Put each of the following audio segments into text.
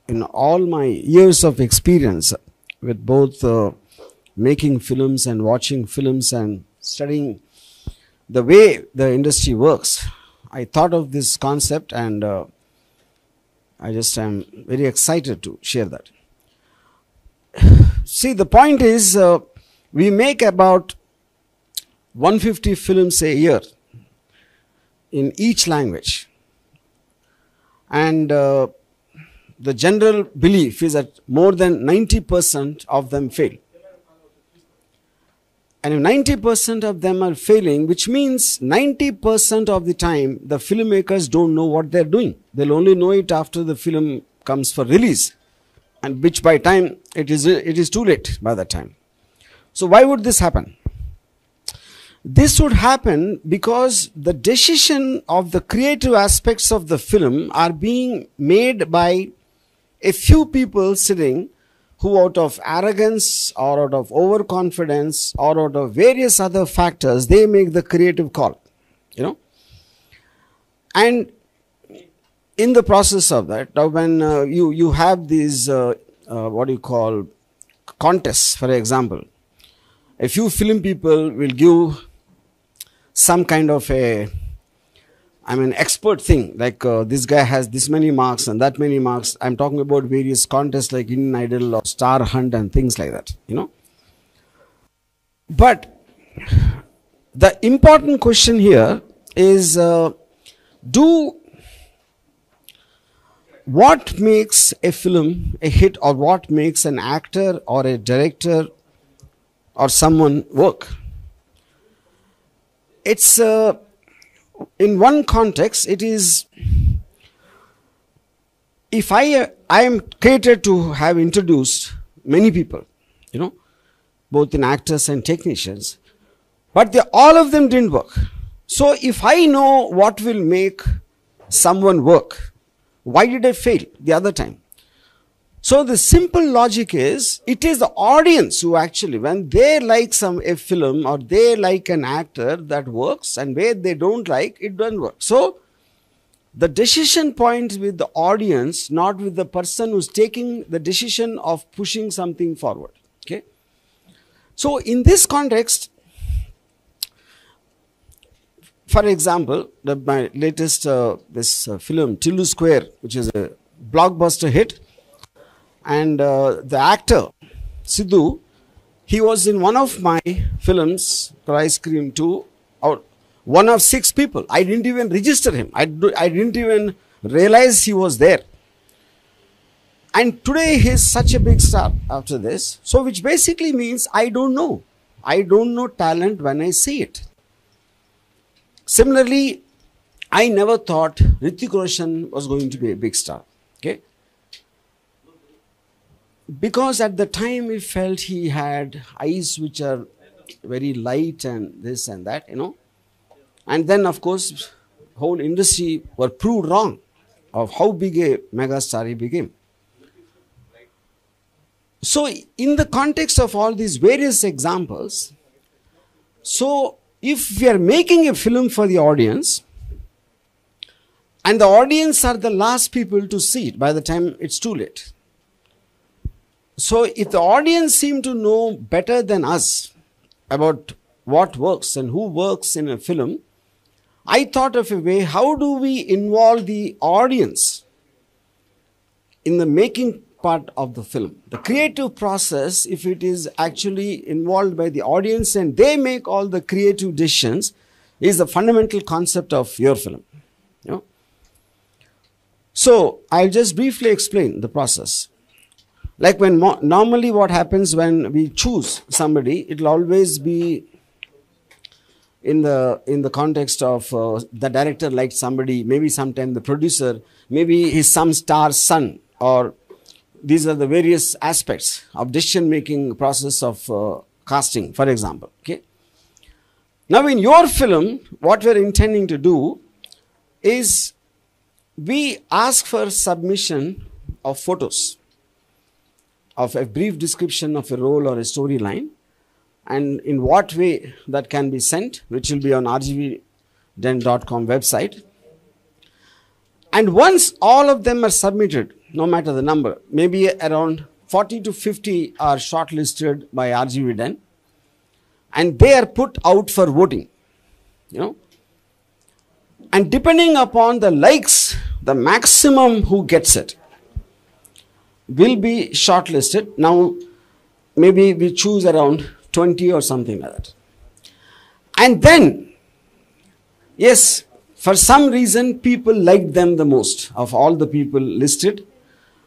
in all my years of experience with both making films and watching films and studying the way the industry works, I thought of this concept, and I just am very excited to share that. See, the point is, we make about 150 films a year in each language, and the general belief is that more than 90% of them fail. And if 90% of them are failing, which means 90% of the time the filmmakers don't know what they're doing. They'll only know it after the film comes for release, and which by time it is too late by that time. So why would this happen? This would happen because the decision of the creative aspects of the film are being made by a few people sitting, who out of arrogance or out of overconfidence or out of various other factors, they make the creative call, And in the process of that, when you have these, what you call, contests, for example, a few film people will give some kind of expert thing, like this guy has this many marks and that many marks. I'm talking about various contests like Indian Idol or Star Hunt and things like that, But the important question here is, what makes a film a hit, or what makes an actor or a director or someone work? It's in one context, it is, if I am catered to have introduced many people, both in actors and technicians, but all of them didn't work. So if I know what will make someone work, why did I fail the other time? So the simple logic is, it is the audience who actually, when they like a film or they like an actor, that works, and where they don't like, it doesn't work. So the decision point with the audience, not with the person who's taking the decision of pushing something forward. Okay. So in this context, for example, my latest this film Tillu Square, which is a blockbuster hit. And the actor, Sidhu, he was in one of my films, Ice Cream 2, one of 6 people. I didn't even register him. I didn't even realize he was there. And today he is such a big star after this. So which basically means I don't know. I don't know talent when I see it. Similarly, I never thought Hrithik Roshan was going to be a big star. Okay. Because at the time we felt he had eyes which are very light and this and that, And then of course, whole industry were proved wrong of how big a megastar he became. So in the context of all these various examples, so if we are making a film for the audience, and the audience are the last people to see it by the time it's too late. So if the audience seem to know better than us about what works and who works in a film, I thought of a way, how do we involve the audience in the making part of the film? The creative process, if it is actually involved by the audience and they make all the creative decisions, is the fundamental concept of your film. So I'll just briefly explain the process. Like when normally what happens when we choose somebody, it will always be in the context of the director likes somebody, maybe sometime the producer, maybe his some star's son, or these are the various aspects of decision making process of casting, for example. Okay. Now in your film, what we are intending to do is we ask for submission of photos, of a brief description of a role or a storyline, and in what way that can be sent, which will be on rgvden.com website. And once all of them are submitted, no matter the number, maybe around 40 to 50 are shortlisted by RGV Den, and they are put out for voting, you know. And depending upon the likes, the maximum who gets it will be shortlisted. Now, maybe we choose around 20 or something like that. And then, yes, for some reason, people like them the most of all the people listed.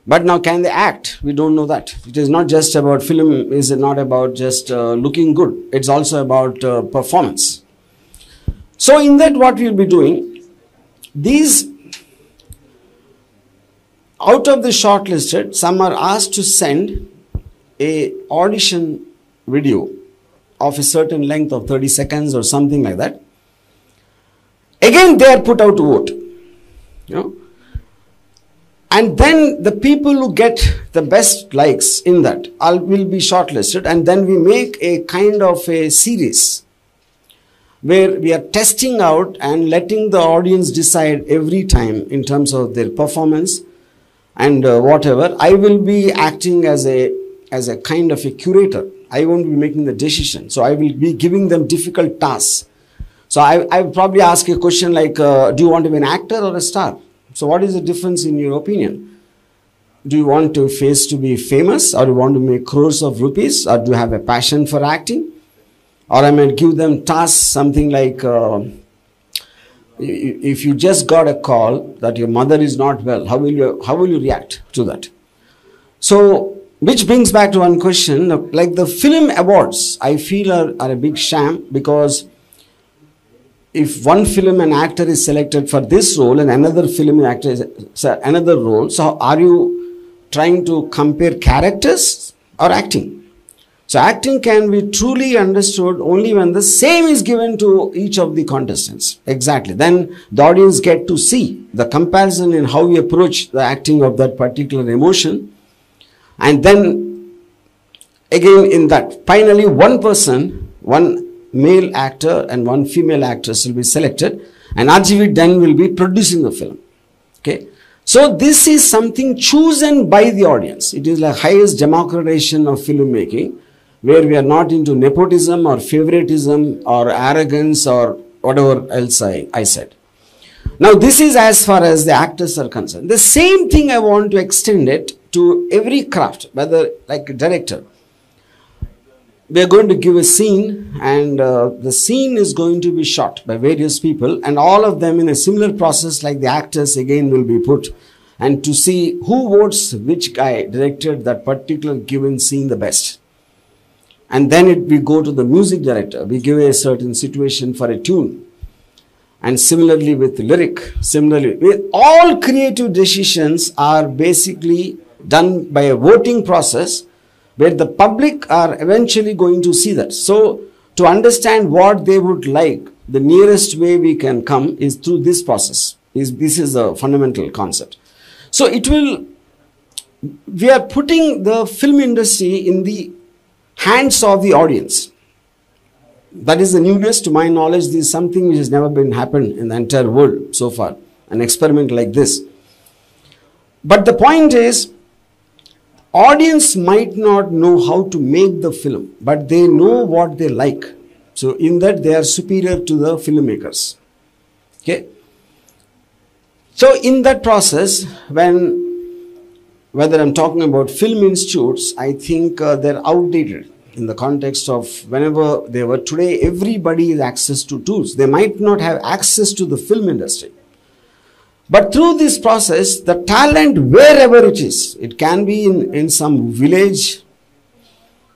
But now, can they act? We don't know that. It is not just about film, is not about just looking good. It's also about performance. So in that, what we'll be doing, these, out of the shortlisted, some are asked to send a audition video of a certain length of 30 seconds or something like that. Again, they are put out to vote, you know. And then the people who get the best likes in that will be shortlisted, and then we make a kind of a series where we are testing out and letting the audience decide every time in terms of their performance and whatever. I will be acting as a kind of a curator. I won't be making the decision. So I will be giving them difficult tasks. So I will probably ask a question like, do you want to be an actor or a star? So what is the difference in your opinion? Do you want to be famous, or do you want to make crores of rupees, or do you have a passion for acting? Or I might give them tasks, something like, if you just got a call that your mother is not well, how will you react to that? So, which brings back to one question, like the film awards, I feel are a big sham, because if one film and actor is selected for this role and another film and actor is another role, so are you trying to compare characters or acting? So acting can be truly understood only when the same is given to each of the contestants. Exactly. Then the audience get to see the comparison in how we approach the acting of that particular emotion. And then again in that, finally one person, one male actor and one female actress will be selected, and RGV Den will be producing the film. Okay. So this is something chosen by the audience. It is like highest democratization of filmmaking, where we are not into nepotism or favoritism or arrogance or whatever else I said. Now this is as far as the actors are concerned. The same thing I want to extend it to every craft, whether like a director. We are going to give a scene, and the scene is going to be shot by various people, and all of them in a similar process like the actors again will be put, and to see who votes which guy directed that particular given scene the best. And then we go to the music director. We give a certain situation for a tune. And similarly with lyric, similarly with all creative decisions are basically done by a voting process, where the public are eventually going to see that. So to understand what they would like, the nearest way we can come is through this process. This is a fundamental concept. So we are putting the film industry in the hands of the audience. That is the newness. To my knowledge, this is something which has never been happened in the entire world so far, an experiment like this. But the point is, audience might not know how to make the film, but they know what they like. So in that they are superior to the filmmakers. Okay. So in that process, whether I'm talking about film institutes, I think they're outdated in the context of whenever they were. Today, everybody has access to tools. They might not have access to the film industry. But through this process, the talent, wherever it is, it can be in some village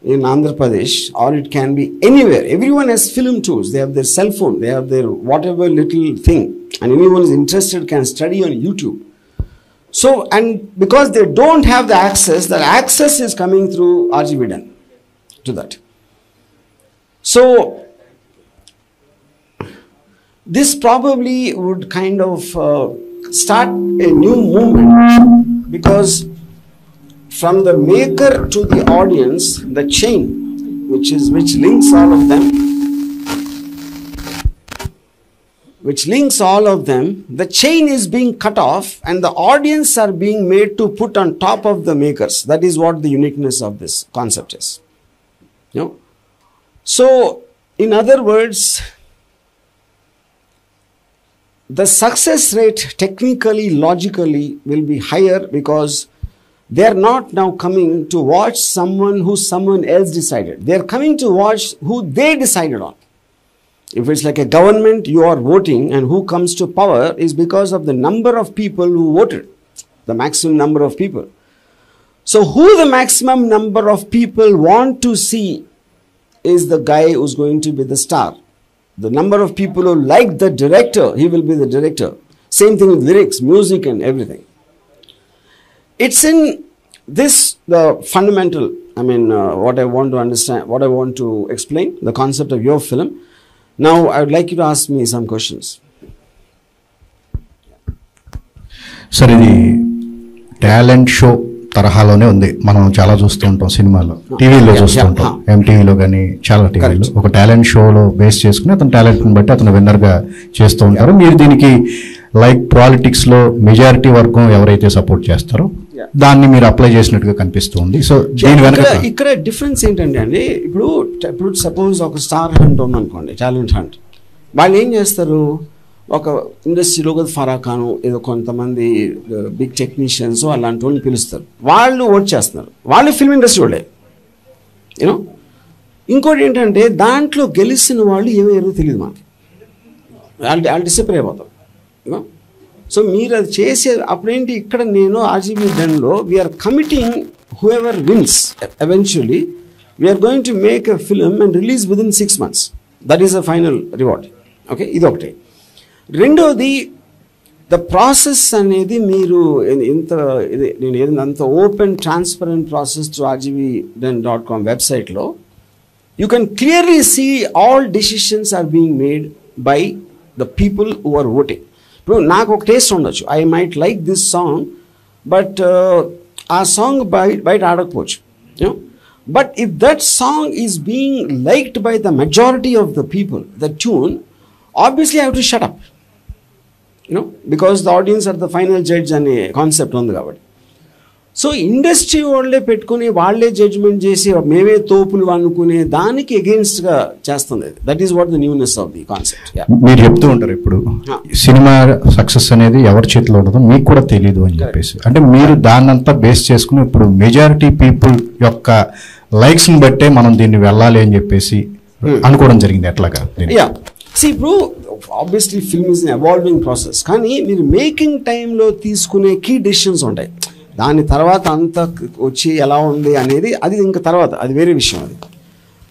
in Andhra Pradesh, or it can be anywhere. Everyone has film tools. They have their cell phone. They have their whatever little thing. And anyone who is interested can study on YouTube. So, and because they don't have the access is coming through RGV Den to that. So, this probably would kind of start a new movement, because from the maker to the audience, the chain which links all of them which links all of them, the chain is being cut off and the audience are being made to put on top of the makers. That is what the uniqueness of this concept is. You know? So, in other words, the success rate technically, logically will be higher because they are not now coming to watch someone who someone else decided. They are coming to watch who they decided on. If it's like a government, you are voting, and who comes to power is because of the number of people who voted, the maximum number of people. So who the maximum number of people want to see is the guy who's going to be the star. The number of people who like the director, he will be the director. Same thing with lyrics, music and everything. It's in this, the fundamental, what I want to understand, what I want to explain, the concept of your film. Now, I would like you to ask me some questions. Sir, ఇది talent show తరహాలోనే ఉంది. మనం చాలా చూస్తూ ఉంటాం సినిమాలో, టీవీలో చూస్తూ ఉంటాం, ఎంటీవీలో కానీ చాలా టీవీలో. ఒక టాలెంట్ షోలో బేస్ చేసుకుని అతను టాలెంట్ని బట్టి అతను విన్నర్గా చేస్తూ ఉంటారు. మీరు దీనికి లైక్ పాలిటిక్స్ లో మెజారిటీ వర్గం ఎవరైతే సపోర్ట్ చేస్తారో దాన్ని మీరు అప్లై చేసినట్టుగా కనిపిస్తుంది. సో దీని వెనక ఇక్కడ డిఫరెన్స్ ఏంటంటే అండి, ఇప్పుడు సపోజ్ ఒక స్టార్ హంట్ ఉందనుకోండి, టాలెంట్ హంట్, వాళ్ళు ఏం చేస్తారు, ఒక ఇండస్ట్రీలో కదా ఫరా ఖాన్ ఏదో కొంతమంది బిగ్ టెక్నీషియన్స్ అలాంటి వాళ్ళని పిలుస్తారు, వాళ్ళు ఓట్ చేస్తున్నారు, వాళ్ళు ఫిల్మ్ ఇండస్ట్రీ వాళ్ళే. యూనో, ఇంకోటి ఏంటంటే దాంట్లో గెలిచిన వాళ్ళు ఏమయ్యారో తెలియదు మనకి, వాళ్ళు డిసప్పాయింట్ అయిపోతారు. యూనో, సో మీరు అది చేసే అప్పుడేంటి, ఇక్కడ నేను ఆర్జీబీ డన్లో we're committing whoever wins eventually we're going to make a film and release within 6 months. That is the final reward. Okay, ఇది ఒకటి. రెండోది, ద ప్రాసెస్ అనేది మీరు నేను ఏదైనా అంత open transparent process to rgbden.com వెబ్సైట్లో you can clearly see all decisions are being made by the people who are voting. ఇప్పుడు నాకు ఒక టేస్ట్ ఉండొచ్చు, I might like this song, but ఆ సాంగ్ బయట ఆడకపోవచ్చు. You know, but if that song is being liked by the majority of the people, the tune, obviously I have to shut up. You know, because the audience are the final judge అనే concept ఉంది కాబట్టి. So industry వాళ్ళే పెట్టుకుని వాళ్ళే judgement చేసి మేమే తోపులు అనుకునే దానికి అగెయిన్స్ట్గా చేస్తుంది. That is what the newness of the concept. మీరు చెప్తూ ఉంటారు ఇప్పుడు సినిమా సక్సెస్ అనేది ఎవరి చేతిలో ఉండదో మీకు కూడా తెలియదు అని చెప్పేసి, అంటే మీరు దాన్నంతా బేస్ చేసుకుని ఇప్పుడు మెజారిటీ పీపుల్ యొక్క లైక్స్ని బట్టే మనం దీన్ని వెళ్ళాలి అని చెప్పేసి అనుకోవడం జరిగింది. ఎట్లాగా? ఇప్పుడు obviously film is an evolving process, కానీ మీరు మేకింగ్ టైంలో తీసుకునే కీ డెసిషన్స్ ఉంటాయి. దాని తర్వాత అంతా వచ్చి ఎలా ఉంది అనేది అది ఇంకా తర్వాత, అది వేరే విషయం. అది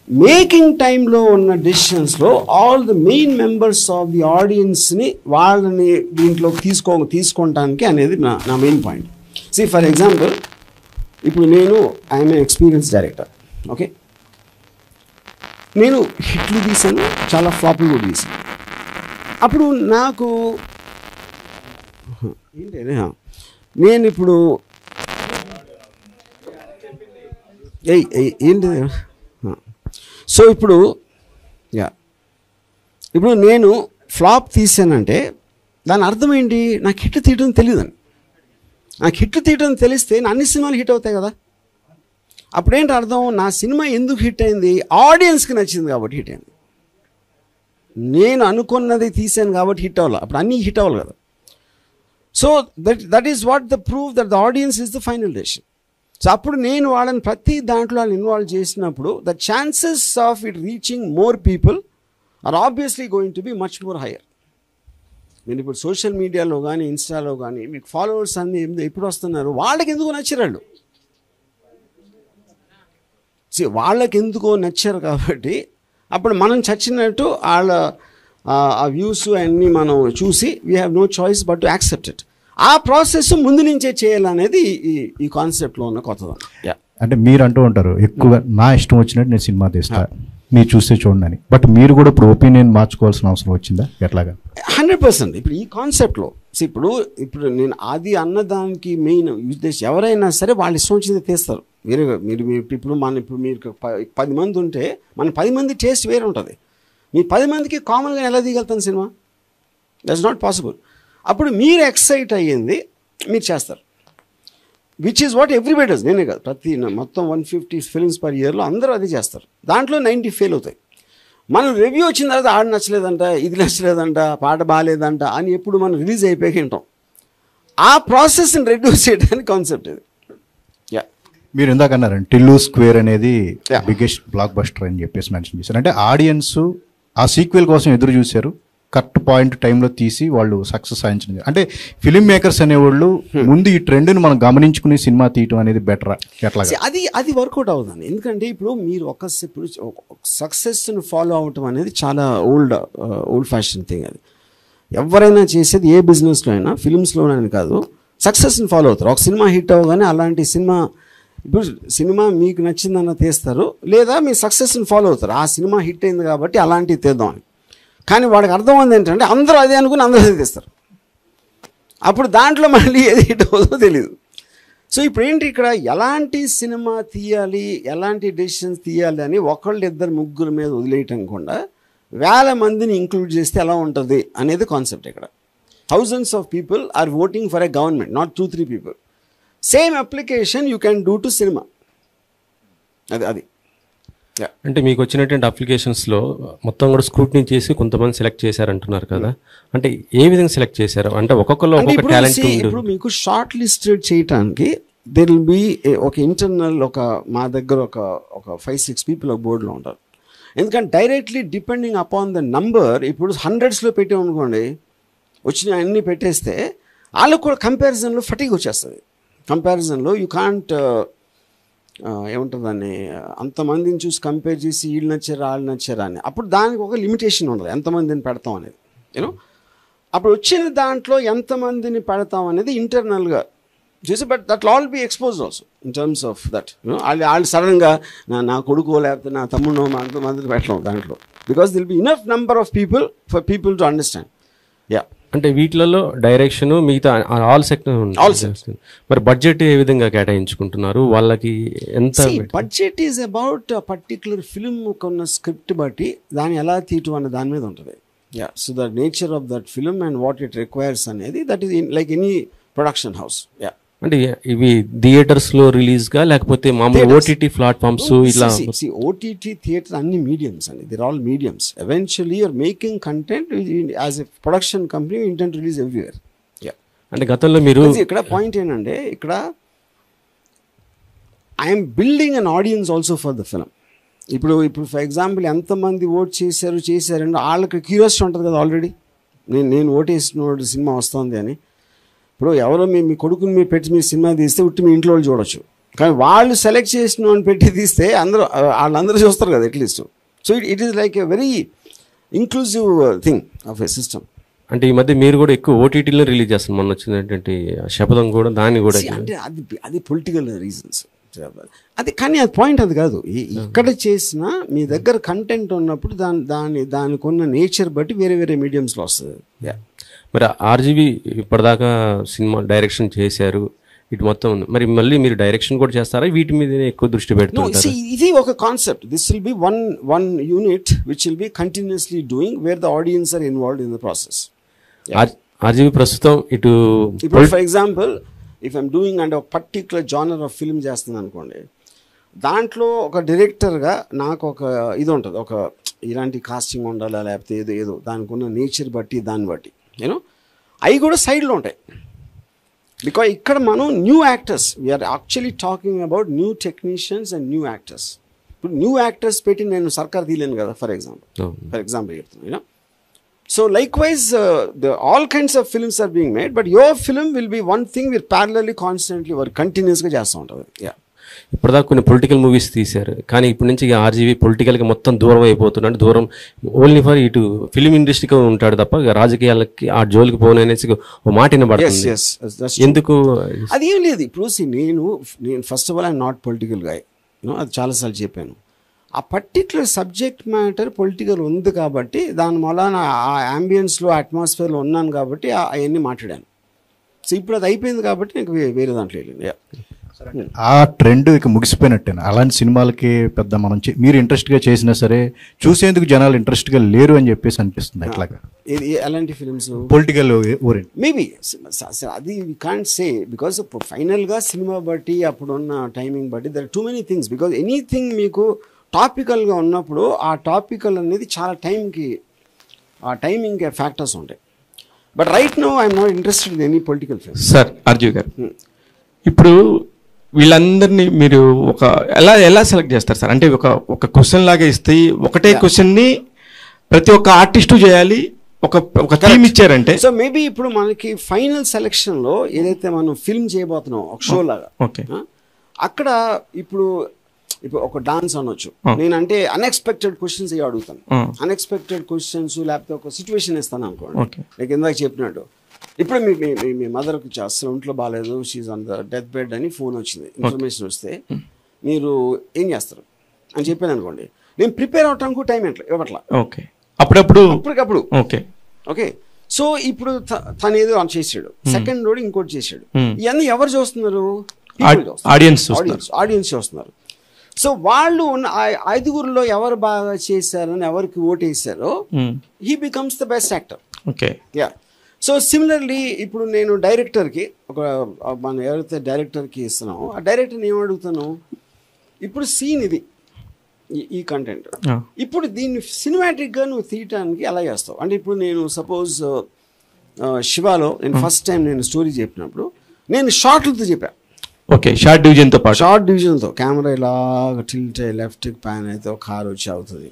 మేకింగ్ టైంలో ఉన్న డెసిషన్స్లో all the main members of the ఆడియన్స్ని వాళ్ళని దీంట్లో తీసుకోవటానికి అనేది నా main point. See for example, ఇప్పుడు నేను I'm a experience director. Okay, నేను హిట్లు తీసాను, చాలా ఫ్లాప్లు కూడా తీసాను. అప్పుడు నాకు ఏంటి, నేను ఇప్పుడు ఏంటి, సో ఇప్పుడు నేను ఫ్లాప్ తీసానంటే దాని అర్థం ఏంటి, నాకు హిట్ తీయడం తెలియదని. నాకు హిట్ తీయడం తెలిస్తే నా అన్ని సినిమాలు హిట్ అవుతాయి కదా. అప్పుడేంటి అర్థం, నా సినిమా ఎందుకు హిట్ అయింది, ఆడియన్స్కి నచ్చింది కాబట్టి హిట్ అయింది. నేను అనుకున్నది తీసాను కాబట్టి హిట్ అవ్వాలి, అప్పుడు అన్నీ హిట్ అవ్వాలి కదా. So that is what the proof that the audience is the final decision. సో అప్పుడు నేను వాళ్ళని ప్రతి దాంట్లో వాళ్ళని ఇన్వాల్వ్ చేసినప్పుడు the chances of it reaching more people are obviously going to be much more higher. మీరు ఇప్పుడు సోషల్ మీడియాలో కానీ ఇన్స్టాలో కానీ మీకు ఫాలోవర్స్ అన్నీ ఎప్పుడు వస్తున్నారు, వాళ్ళకి ఎందుకు నచ్చారు వాళ్ళు, వాళ్ళకి ఎందుకో నచ్చారు కాబట్టి అప్పుడు మనం చచ్చినట్టు వాళ్ళ ఆ వ్యూస్ అన్నీ మనం చూసి we have no choice but to accept it. ఆ ప్రాసెస్ ముందు నుంచే చేయాలనేది ఈ కాన్సెప్ట్లో ఉన్న కొత్తదనం. అంటే మీరు అంటూ ఉంటారు ఎక్కువగా నా ఇష్టం వచ్చినట్టు నేను సినిమా తీస్తా, మీరు చూస్తే చూడండి అని. బట్ మీరు కూడా ఇప్పుడు ఒపీనియన్ మార్చుకోవాల్సిన అవసరం వచ్చిందా, ఎట్లాగా? 100%. ఇప్పుడు ఈ కాన్సెప్ట్లో ఇప్పుడు నేను అది అన్నదానికి మెయిన్ ఉద్దేశం, ఎవరైనా సరే వాళ్ళు ఇష్టం వచ్చింది తీస్తారు. మీరు ఇప్పుడు మీరు 10 మంది ఉంటే మన 10 మంది టేస్ట్ వేరే ఉంటుంది. మీ 10 మందికి కామన్గా ఎలా తీయగలుగుతాను సినిమా? That's not possible. అప్పుడు మీరు ఎక్సైట్ అయ్యింది మీరు చేస్తారు, which is what everybody does. నేనే కాదు, ప్రతి మొత్తం 150 ఫిల్మ్స్ పర్ ఇయర్లో అందరూ అది చేస్తారు. దాంట్లో 90 ఫెయిల్ అవుతాయి. మనం రివ్యూ వచ్చిన తర్వాత ఆడ నచ్చలేదంట, ఇది నచ్చలేదంట, పాట బాగాలేదంట అని ఎప్పుడు మనం రిలీజ్ అయిపోయాక వింటాం. ఆ ప్రాసెస్ని రెడ్యూస్ చేయడానికి కాన్సెప్ట్ ఇది. యా, మీరు ఇందాక అన్నారండి టిల్లు స్క్వేర్ అనేది బిగ్గెస్ట్ బ్లాక్ బస్టర్ అని చెప్పేసి మెన్షన్ చేశారు. అంటే ఆడియన్స్ ఆ సీక్వెల్ కోసం ఎదురు చూశారు, కరెక్ట్ పాయింట్ టైంలో తీసి వాళ్ళు సక్సెస్ సాధించిన. అంటే ఫిలిం మేకర్స్ అనేవాళ్ళు ముందు ఈ ట్రెండ్ని మనం గమనించుకుని సినిమా తీయటం అనేది బెటర్. ఎట్లా అది వర్కౌట్ అవుతుంది. ఎందుకంటే ఇప్పుడు మీరు ఒక సక్సెస్ని ఫాలో అవటం అనేది చాలా ఓల్డ్ ఫ్యాషన్ థింగ్. అది ఎవరైనా చేసేది ఏ బిజినెస్లో అయినా, ఫిలిమ్స్లోనని కాదు, సక్సెస్ని ఫాలో అవుతారు. ఒక సినిమా హిట్ అవ్వగానే అలాంటి సినిమా, ఇప్పుడు సినిమా మీకు నచ్చిందన్న తీస్తారు, లేదా మీ సక్సెస్ని ఫాలో అవుతారు. ఆ సినిమా హిట్ అయింది కాబట్టి అలాంటివి తీద్దామని. కానీ వాడికి అర్థమైంది ఏంటంటే అందరూ అదే అనుకుని అందరూ అదే తీస్తారు. అప్పుడు దాంట్లో మళ్ళీ ఏది హిట్ అవుతుందో తెలియదు. సో ఇప్పుడు ఏంటి, ఇక్కడ ఎలాంటి సినిమా తీయాలి, ఎలాంటి డెసిషన్స్ తీయాలి అని ఒకళ్ళు ఇద్దరు ముగ్గురు మీద వదిలేయటం కూడా వేల మందిని ఇంక్లూడ్ చేస్తే ఎలా ఉంటుంది అనేది కాన్సెప్ట్. ఇక్కడ thousands of people are voting for a government, not 2-3 people. Same application you can do to cinema. అది అంటే మీకు వచ్చినటువంటి అప్లికేషన్స్లో మొత్తం కూడా స్క్రూటినీ చేసి కొంతమంది సెలెక్ట్ చేశారంటున్నారు కదా, అంటే ఏ విధంగా సెలెక్ట్ చేశారు? అంటే ఒక్కొక్కరు ఒక్కొక్క టాలెంట్. ఇప్పుడు మీకు షార్ట్ లిస్టెడ్ చేయడానికి దెర్ విల్ బి ఒక ఇంటర్నల్, మా దగ్గర ఒక 5-6 పీపుల్ ఒక బోర్డులో ఉంటారు. ఎందుకంటే directly depending upon the number, ఇప్పుడు 100స్లో పెట్టామనుకోండి, వచ్చిన అన్నీ పెట్టేస్తే వాళ్ళకు కూడా కంపారిజన్లో ఫటీగ్ వచ్చేస్తుంది. కంపారిజన్లో యూ కాంట్ ఏముంటుంది దాన్ని, అంతమందిని చూసి కంపేర్ చేసి వీళ్ళు నచ్చారా వాళ్ళు నచ్చారా అని. అప్పుడు దానికి ఒక లిమిటేషన్ ఉండదు ఎంతమందిని పెడతాం అనేది. యూనో అప్పుడు వచ్చిన దాంట్లో ఎంతమందిని పెడతాం అనేది ఇంటర్నల్గా చూసి, but that all be expose also in terms of that. వాళ్ళు సడన్గా నా కొడుకు లేకపోతే నా తమ్ముడు అంతమందిని పెట్టడం దాంట్లో, because there'll be enough number of people for people to understand. Yeah, అంటే వీటిలలో డైరెక్షన్ మిగతా ఆల్ సెక్టర్. మరి బడ్జెట్ ఏ విధంగా కేటాయించుకుంటున్నారు వాళ్ళకి? ఎంత budget is about particular film కొన్న స్క్రిప్ట్ బట్టి దాన్ని ఎలా తీయటం అనే దాని మీద ఉంటుంది. Yeah, so the nature of that film and what it requires అనేది, that is like any production house. Yeah, అంటే ఇవి థియేటర్స్లో రిలీజ్గా లేకపోతే మామూలు ఓటీటీ ప్లాట్ఫామ్స్ ఇలా? ఓటీటీ థియేటర్ అన్ని మీడియమ్స్ అండి, there all mediums. Eventually you're making content as a production company, you intent release everywhere. Yeah, అంటే గతంలో మీరు ఇక్కడ పాయింట్ ఏంటంటే, ఇక్కడ I'm building an audience also for the film. ఇప్పుడు ఫర్ ఎగ్జాంపుల్ ఎంతమంది ఓట్ చేశారంటే వాళ్ళకి క్యూరియాసిటీ ఉంటుంది కదా ఆల్రెడీ, నేను ఓటేసిన సినిమా వస్తుంది అని. ఇప్పుడు ఎవరో మీ కొడుకుని మీరు పెట్టి మీరు సినిమా తీస్తే ఉట్టి మీ ఇంట్లో వాళ్ళు చూడొచ్చు, కానీ వాళ్ళు సెలెక్ట్ చేసిన వాళ్ళని పెట్టి తీస్తే వాళ్ళందరూ చూస్తారు కదా at least. So it is like a very inclusive thing of a system. అంటే ఈ మధ్య మీరు కూడా ఎక్కువ ఓటీటీలో రిలీజ్ చేస్తారు, మొన్న వచ్చినటువంటి శపథం కూడా దాన్ని కూడా. అంటే అది పొలిటికల్ రీజన్స్ అది, కానీ అది పాయింట్ అది కాదు. ఇక్కడ చేసిన మీ దగ్గర కంటెంట్ ఉన్నప్పుడు దానికి ఉన్న నేచర్ బట్టి వేరే వేరే మీడియంస్లో వస్తుంది. మరి ఆర్జీవి ఇప్పటిదాకా సినిమా డైరెక్షన్ చేశారు, ఇటు మొత్తం ఉంది, మరి మళ్ళీ మీరు డైరెక్షన్ కూడా చేస్తారా? వీటి మీద ఎక్కువ దృష్టి పెడుతున్నారు? ఇది ఒక concept. This will be one unit which will be continuously doing where the audience are involved in the process. RGV ప్రస్తుతం ఇప్పుడు for example if I'm doing అంటే ఒక పర్టికులర్ జానర్ ఆఫ్ ఫిల్మ్ చేస్తున్నాను అనుకోండి, దాంట్లో ఒక డైరెక్టర్గా నాకు ఒక ఇది ఉంటుంది, ఒక ఇలాంటి కాస్టింగ్ ఉండాలా లేకపోతే ఏదో దానికి ఉన్న నేచర్ బట్టి దాన్ని బట్టి యూనో అవి కూడా సైడ్లో ఉంటాయి. బికాజ్ ఇక్కడ మనం new actors, we're actually talking about new technicians and new actors. ఇప్పుడు న్యూ యాక్టర్స్ పెట్టి నేను సర్కార్ తీయలేను కదా ఫర్ ఎగ్జాంపుల్ చెప్తాను you know. So likewise, all kinds of films are being made, but your film will be one thing we're parallelly, constantly or continuously చేస్తూ ఉంటుంది. Yeah, ఇప్పటిదాకా కొన్ని పొలిటికల్ మూవీస్ తీశారు, కానీ ఇప్పటి నుంచి ఆర్జీవి పొలిటికల్గా మొత్తం దూరం అయిపోతున్నాడు. దూరం ఓన్లీ ఫర్ ఇటు ఫిలిం ఇండస్ట్రీకి ఉంటాడు తప్ప రాజకీయాలకి ఆ జోలికి పోననేసి ఓ మాట వినబడుతుంది. ఎందుకు? అదేం లేదు. ఇప్పుడు నేను first of all I'm not political guy, అది చాలాసార్లు చెప్పాను. ఆ పర్టిక్యులర్ సబ్జెక్ట్ మ్యాటర్ పొలిటికల్ ఉంది కాబట్టి దాని మూలాన ఆ యాంబియన్స్లో అట్మాస్ఫియర్లో ఉన్నాను కాబట్టి అవన్నీ మాట్లాడాను. సో ఇప్పుడు అది అయిపోయింది కాబట్టి నాకు వేరే దాంట్లో వెళ్ళింది. ఆ ట్రెండ్ ఇక ముగిసిపోయినట్టేనా? అలాంటి సినిమాలకి పెద్ద మనం మీరు ఇంట్రెస్ట్గా చేసినా సరే చూసేందుకు జనాలు ఇంట్రెస్ట్గా లేరు అని చెప్పేసి అనిపిస్తుంది. ఎట్లాగా అలాంటి ఫిల్మ్స్ పొలిటికల్ ఓరియంట్ మేబీ అది కాంట్ సే, బికాస్ ఫైనల్గా సినిమా బట్టి అప్పుడున్న టైమింగ్ బట్టి there too many things. Because anything మీకు టాపికల్గా ఉన్నప్పుడు ఆ టాపికల్ అనేది చాలా ఆ టైమింగ్ ఫ్యాక్టర్స్ ఉంటాయి. But right now I'm not interested in any political film. Sir RGV garu, ఇప్పుడు వీళ్ళందరినీ మీరు ఎలా సెలెక్ట్ చేస్తారు సార్? అంటే ఒక క్వశ్చన్ లాగా ఇస్తే ఒకటే క్వశ్చన్ని ప్రతి ఒక్క ఆర్టిస్టు చేయాలి, ఒక థీమ్ ఇచ్చారంటే. సో మేబీ ఇప్పుడు మనకి ఫైనల్ సెలెక్షన్ లో ఏదైతే మనం ఫిల్మ్ చేయబోతున్నాం ఒక షో లాగా, అక్కడ ఇప్పుడు ఒక డాన్స్ అనొచ్చు, నేనంటే అన్ఎక్స్పెక్టెడ్ క్వశ్చన్స్ అడుగుతాను. అన్ఎక్స్పెక్టెడ్ క్వశ్చన్స్ లేకపోతే ఒక సిచ్యువేషన్ ఇస్తాను అనుకోండి. లైక్ ఇందాక చెప్పినట్టు, ఇప్పుడు మీ మదర్కి అసలు ఒంట్లో బాగాలేదు, she's on the death bed అని ఫోన్ వచ్చింది, ఇన్ఫర్మేషన్ వస్తే మీరు ఏం చేస్తారు అని చెప్పాను అనుకోండి. నేను ప్రిపేర్ అవటానికి టైం ఇవ్వట్లా, అప్పటికప్పుడు. ఓకే, సో ఇప్పుడు తను ఏదో ఆన్ చేసాడు, సెకండ్ రోడ్ ఇంకోటి చేసాడు, ఇవన్నీ ఎవరు చూస్తున్నారు? ఆడియన్స్ చూస్తున్నారు. సో వాళ్ళు ఐదుగురులో ఎవరు బాగా చేశారని ఎవరికి ఓటేసారో he becomes the best actor. Yeah, so similarly ఇప్పుడు నేను డైరెక్టర్కి మనం ఎవరైతే డైరెక్టర్కి ఇస్తున్నామో ఆ డైరెక్టర్ని ఏం అడుగుతాను, ఇప్పుడు సీన్ ఇది, ఈ కంటెంట్, ఇప్పుడు దీన్ని సినిమాటిక్గా నువ్వు తీయటానికి ఎలా చేస్తావు అంటే, ఇప్పుడు నేను సపోజ్ శివాలో నేను ఫస్ట్ టైం నేను స్టోరీ చెప్పినప్పుడు నేను షార్ట్లతో చెప్పాను. ఓకే, షార్ట్ డివిజన్తో కెమెరా ఇలాగ టిల్ట్ లెఫ్ట్ ప్యాన్ అయితే ఒక కార్ వచ్చి అవుతుంది,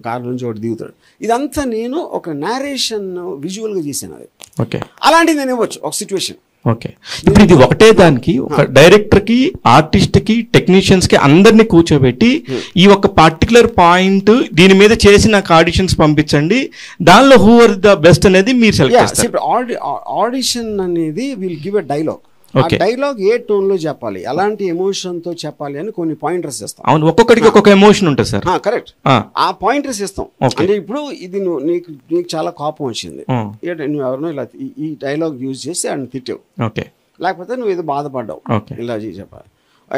కార్ నుంచి ఒకటి దిగుతాడు, ఇదంతా నేను ఒక నేరేషన్ విజువల్గా చేశాను. అది అలాంటిది నేను ఇవ్వచ్చు ఒక సిచ్యువేషన్. ఓకే, ఇప్పుడు ఇది ఒకటే దానికి ఒక డైరెక్టర్ కి, ఆర్టిస్ట్ కి, టెక్నీషియన్స్ కి అందరినీ కూర్చోబెట్టి ఈ ఒక పర్టికులర్ పాయింట్ దీని మీద చేసి నాకు ఆడిషన్స్ పంపించండి, దానిలో హూ ఆర్ ద బెస్ట్ అనేది మీరు సెలెక్ట్ చేస్తారు. ఆడిషన్ అనేది will give a dialogue, dialogue A tone లో చెప్పాలి, అలాంటి ఎమోషన్ తో చెప్పాలి అని కొన్ని పాయింటర్స్ ఇస్తాం. అవును, ఒక్కొక్కడికి ఒక్కొక్క ఎమోషన్ ఉంటుంది సార్. కరెక్ట్, ఆ పాయింటర్స్ ఇస్తాం. అంటే ఇప్పుడు ఇది నీకు చాలా కోపం వచ్చింది, నువ్వు ఎవరినో ఇలా ఈ డైలాగ్ యూజ్ చేసి ఆయన తిట్టావు, లేకపోతే నువ్వు ఏదో బాధపడ్డావు ఇలా చెప్పాలి,